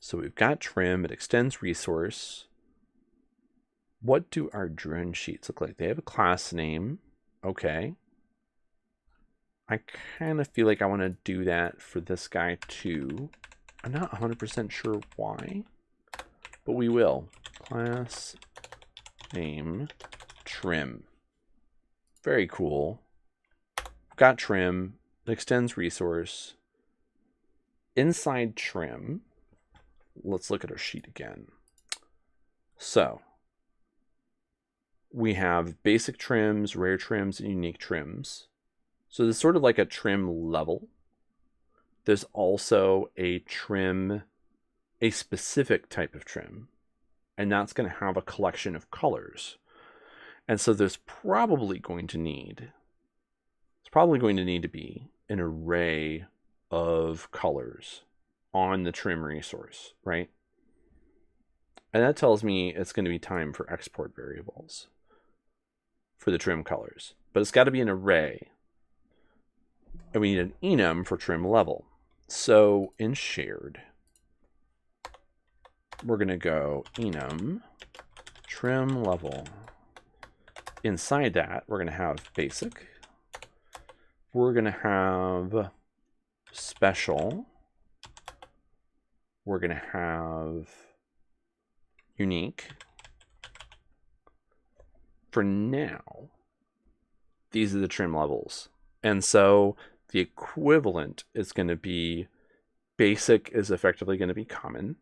So we've got trim, it extends resource. What do our drone sheets look like? They have a class name. Okay. I kind of feel like I want to do that for this guy too. I'm not 100% sure why, but we will. Class name trim. Very cool. Got trim. It extends resource. Inside trim, let's look at our sheet again. So we have basic trims, rare trims, and unique trims. So there's sort of like a trim level. There's also a trim, a specific type of trim, and that's going to have a collection of colors. And so there's probably going to need to be an array of colors on the trim resource, right? And that tells me it's going to be time for export variables for the trim colors. But it's got to be an array. And we need an enum for trim level. So in shared, we're going to go enum trim level. Inside that, we're going to have basic. We're going to have special. We're going to have unique. For now, these are the trim levels. And so the equivalent is going to be basic is effectively going to be common.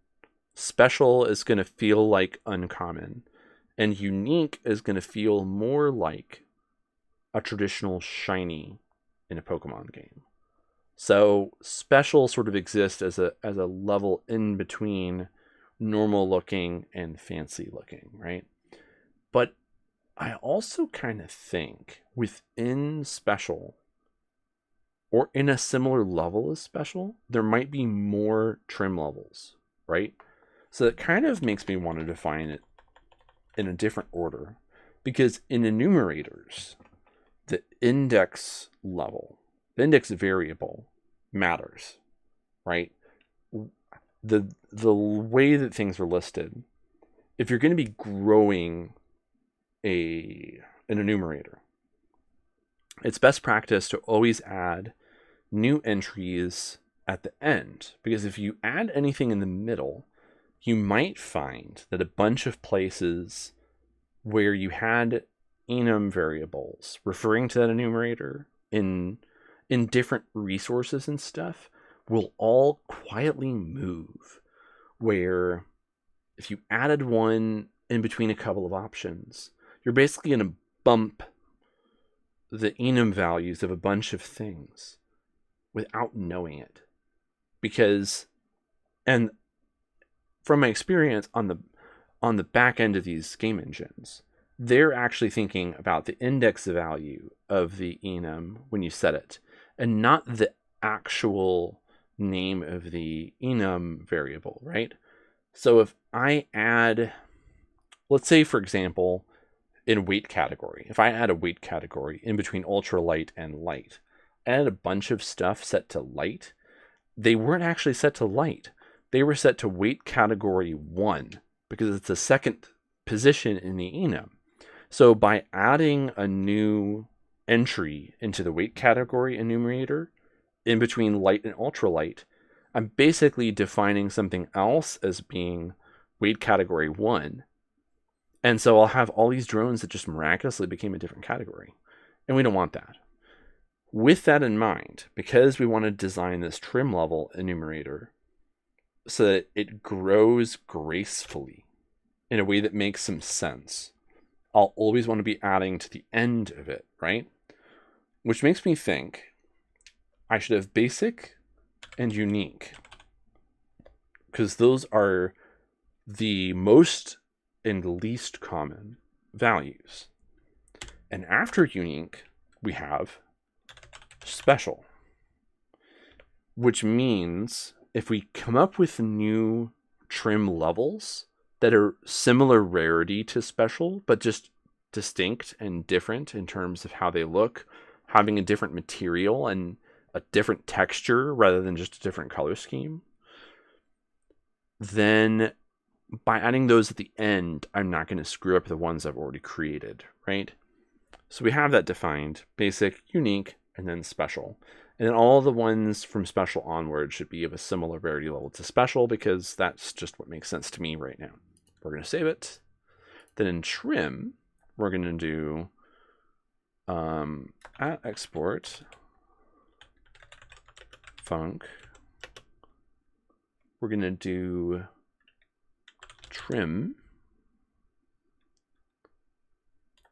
Special is going to feel like uncommon. And unique is going to feel more like a traditional shiny in a Pokemon game. So special sort of exists as a level in between normal looking and fancy looking, right? But I also kind of think within special, or in a similar level as special, there might be more trim levels, right? So that kind of makes me want to define it in a different order, because in enumerators, the index level, the index variable matters, right? The way that things are listed, if you're going to be growing an enumerator, it's best practice to always add new entries at the end, because if you add anything in the middle, you might find that a bunch of places where you had enum variables referring to that enumerator in different resources and stuff will all quietly move, where if you added one in between a couple of options, you're basically going to bump the enum values of a bunch of things without knowing it. Because, and from my experience on the back end of these game engines, they're actually thinking about the index value of the enum when you set it, and not the actual name of the enum variable, right? So if I add, let's say for example, in weight category, if I add a weight category in between ultralight and light, I add a bunch of stuff set to light. They weren't actually set to light. They were set to weight category 1 because it's the second position in the enum. So by adding a new entry into the weight category enumerator in between light and ultralight, I'm basically defining something else as being weight category 1. And so I'll have all these drones that just miraculously became a different category. And we don't want that. With that in mind, because we want to design this trim level enumerator so that it grows gracefully in a way that makes some sense, I'll always want to be adding to the end of it, right? Which makes me think I should have basic and unique, because those are the most and least common values. And after unique, we have special, which means if we come up with new trim levels that are similar rarity to special, but just distinct and different in terms of how they look, having a different material and a different texture rather than just a different color scheme, then by adding those at the end, I'm not going to screw up the ones I've already created, right? So we have that defined: basic, unique, and then special. And then all the ones from special onward should be of a similar rarity level to special, because that's just what makes sense to me right now. We're going to save it. Then in trim, we're going to do at export func. We're going to do trim.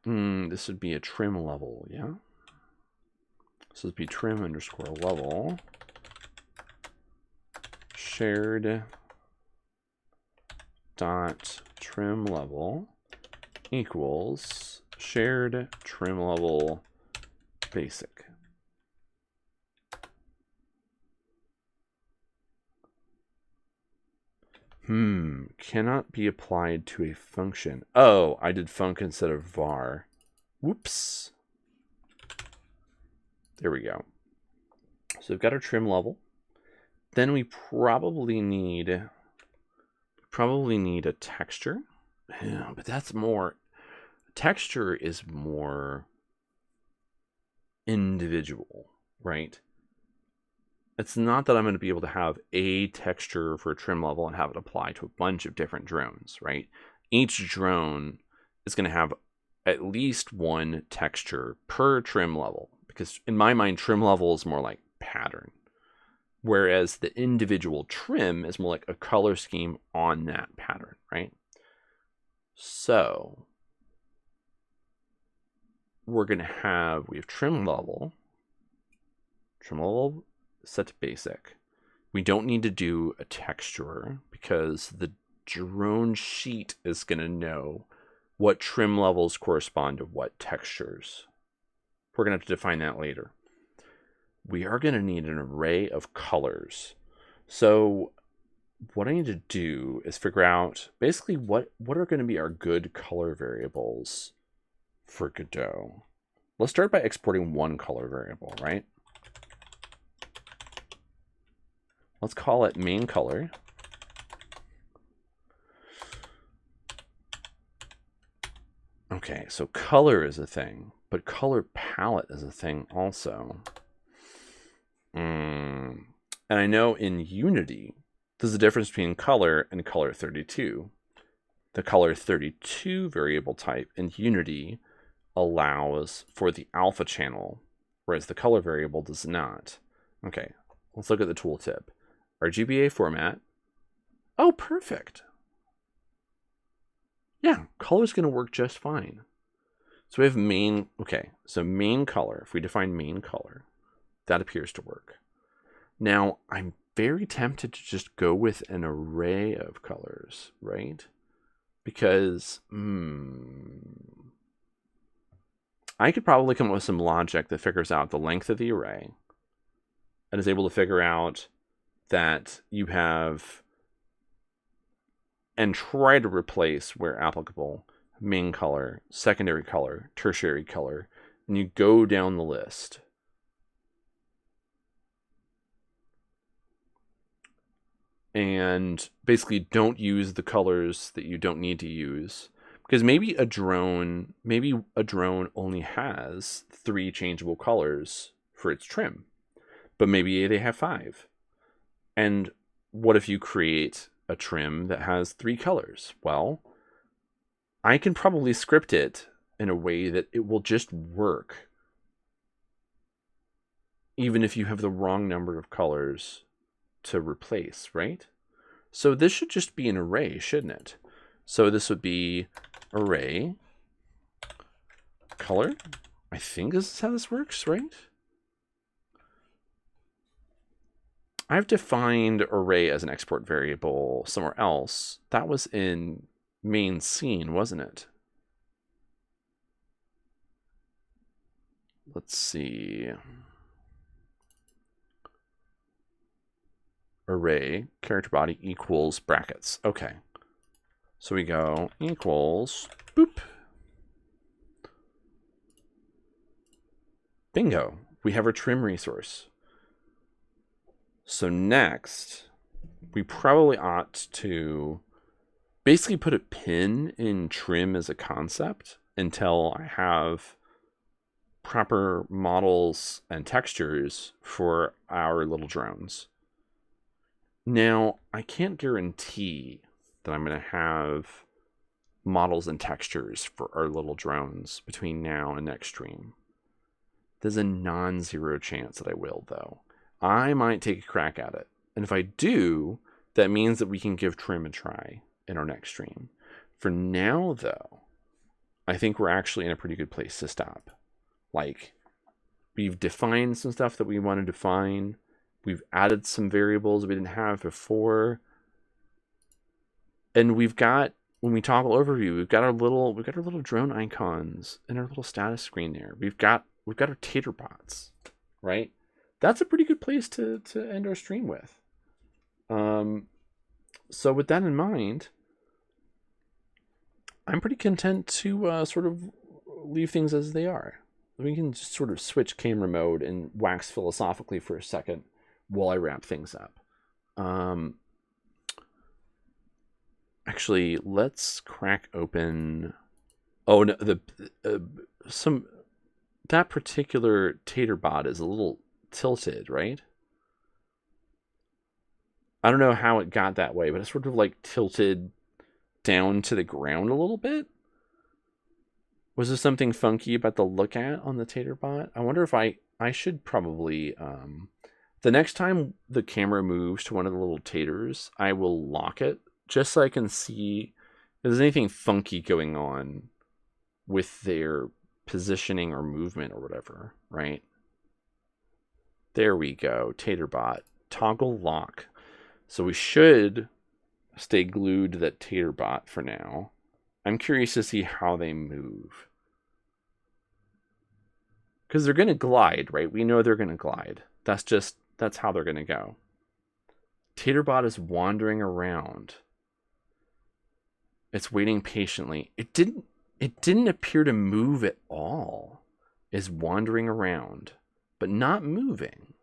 This would be a trim level, yeah? So it'd be trim underscore level shared dot trim level equals shared trim level basic. Cannot be applied to a function. Oh, I did func instead of var. Whoops. There we go. So we've got our trim level. Then we probably need a texture. Yeah, but that's more, texture is more individual, right? It's not that I'm going to be able to have a texture for a trim level and have it apply to a bunch of different drones, right? Each drone is going to have at least one texture per trim level, because in my mind, trim level is more like pattern, whereas the individual trim is more like a color scheme on that pattern, right? So we're going to have, we have trim level set to basic. We don't need to do a texture because the drone sheet is going to know what trim levels correspond to what textures. We're going to have to define that later. we are going to need an array of colors. So what I need to do is figure out basically what are going to be our good color variables for Godot. Let's start by exporting one color variable, right? Let's call it main color. Okay, so color is a thing, but color palette is a thing also. And I know in Unity, there's a difference between color and color 32. The color 32 variable type in Unity allows for the alpha channel, whereas the color variable does not. Okay, let's look at the tooltip. RGBA format. Oh, perfect. Yeah, color is going to work just fine. So we have main, okay, so main color. If we define main color, that appears to work. Now, I'm very tempted to just go with an array of colors, right? Because, I could probably come up with some logic that figures out the length of the array and is able to figure out that you have, and try to replace, where applicable, main color, secondary color, tertiary color, and you go down the list. And basically don't use the colors that you don't need to use. Because maybe a drone only has 3 changeable colors for its trim. But maybe they have 5. And what if you create a trim that has 3 colors? Well, I can probably script it in a way that it will just work, even if you have the wrong number of colors to replace, right? So this should just be an array, shouldn't it? So this would be array color. I think this is how this works, right? I've defined array as an export variable somewhere else. That was in main scene, wasn't it? Let's see. Array character body equals brackets. Okay. So we go equals boop. Bingo. We have our trim resource. So next, we probably ought to basically put a pin in trim as a concept until I have proper models and textures for our little drones. Now, I can't guarantee that I'm going to have models and textures for our little drones between now and next stream. There's a non-zero chance that I will, though. I might take a crack at it. And if I do, that means that we can give trim a try in our next stream. For now, though, I think we're actually in a pretty good place to stop. Like, we've defined some stuff that we want to define. We've added some variables we didn't have before. And we've got, when we toggle overview, we've got our little drone icons and our little status screen there. We've got our taterbots, right? That's a pretty good place to end our stream with. So with that in mind, I'm pretty content to sort of leave things as they are. We can just sort of switch camera mode and wax philosophically for a second while I wrap things up. Actually, let's crack open. Oh no, that particular taterbot is a little tilted, right? I don't know how it got that way, but it's sort of like tilted down to the ground a little bit. Was there something funky about the look at on the taterbot? I wonder if I should probably, the next time the camera moves to one of the little taters, I will lock it just so I can see if there's anything funky going on with their positioning or movement or whatever, right? There we go, taterbot, toggle lock. So we should stay glued to that taterbot for now. I'm curious to see how they move. Because they're going to glide, right? We know they're going to glide. That's how they're going to go. Taterbot is wandering around. It's waiting patiently. It didn't appear to move at all. It's wandering around, but not moving.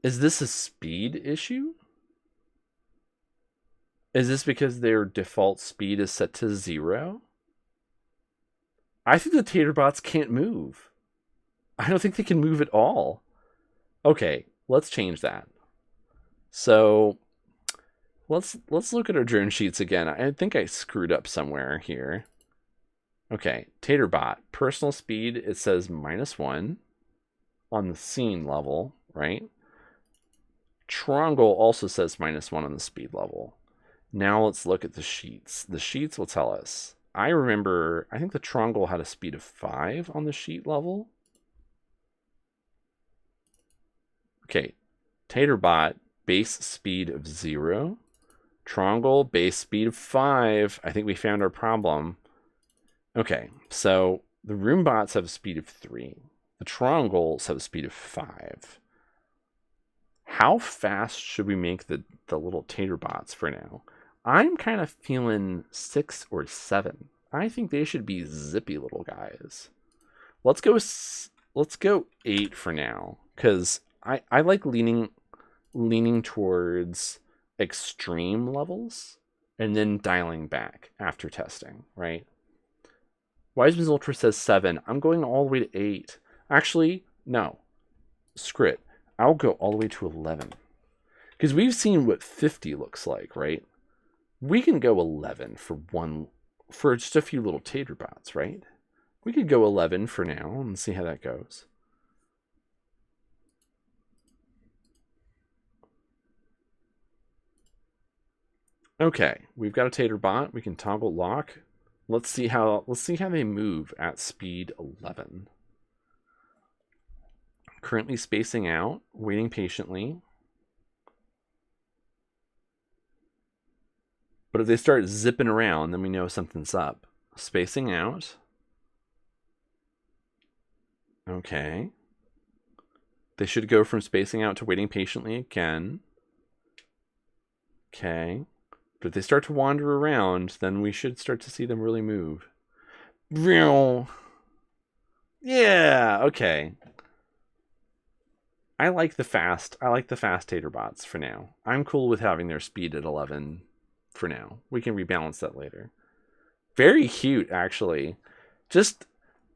Is this a speed issue? Is this because their default speed is set to 0? I think the taterbots can't move. I don't think they can move at all. Okay, let's change that. So let's look at our drone sheets again. I think I screwed up somewhere here. Okay, taterbot, personal speed, it says -1 on the scene level, right? Triangle also says -1 on the speed level. Now let's look at the sheets. The sheets will tell us. I think the triangle had a speed of 5 on the sheet level. Okay, taterbot, base speed of 0. Triangle, base speed of 5. I think we found our problem. Okay, so the roombots have a speed of 3. The triangles have a speed of 5. How fast should we make the little taterbots for now? I'm kind of feeling 6 or 7. I think they should be zippy little guys. Let's go 8 for now, because I like leaning towards extreme levels and then dialing back after testing, right? Wiseman's Ultra says 7. I'm going all the way to 8. Actually, no. Screw it. I'll go all the way to 11. Because we've seen what 50 looks like, right? We can go 11 for just a few little taterbots, right? We could go 11 for now and see how that goes. Okay, we've got a taterbot. We can toggle lock. Let's see how they move at speed 11. Currently spacing out, waiting patiently. But if they start zipping around, then we know something's up. Spacing out. Okay. They should go from spacing out to waiting patiently again. Okay. But if they start to wander around, then we should start to see them really move. Yeah, okay. I like the fast taterbots for now. I'm cool with having their speed at 11 for now. We can rebalance that later. Very cute, actually.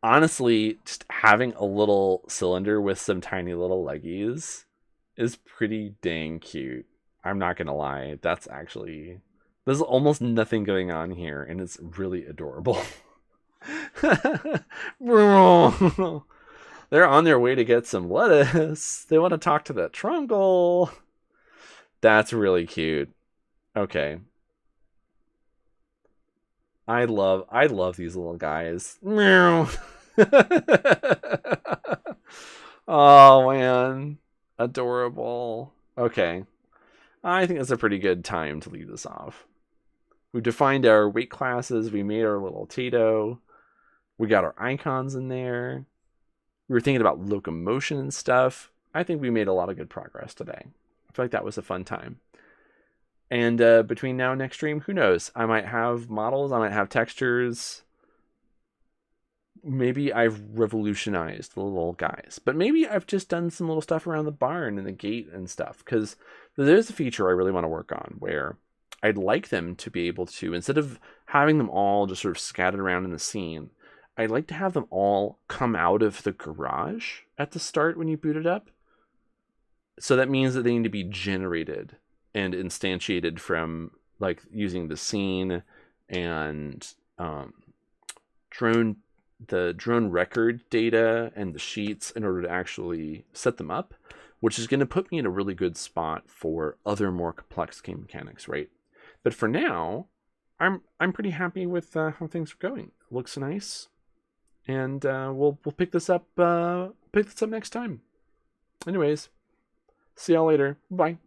Honestly, just having a little cylinder with some tiny little leggies is pretty dang cute. I'm not gonna lie. There's almost nothing going on here, and it's really adorable. They're on their way to get some lettuce. They want to talk to that trungle. That's really cute. Okay. I love these little guys. Oh man. Adorable. Okay. I think that's a pretty good time to leave this off. We've defined our weight classes. We made our little Tato. We got our icons in there. We were thinking about locomotion and stuff. I think we made a lot of good progress today. I feel like that was a fun time. And between now and next stream, who knows? I might have models. I might have textures. Maybe I've revolutionized the little guys. But maybe I've just done some little stuff around the barn and the gate and stuff. Because there's a feature I really want to work on where I'd like them to be able to, instead of having them all just sort of scattered around in the scene, I'd like to have them all come out of the garage at the start when you boot it up. So that means that they need to be generated and instantiated from like using the scene and the drone record data and the sheets in order to actually set them up, which is going to put me in a really good spot for other more complex game mechanics, right? But for now, I'm pretty happy with how things are going. It looks nice. And we'll pick this up next time. Anyways, see y'all later. Bye.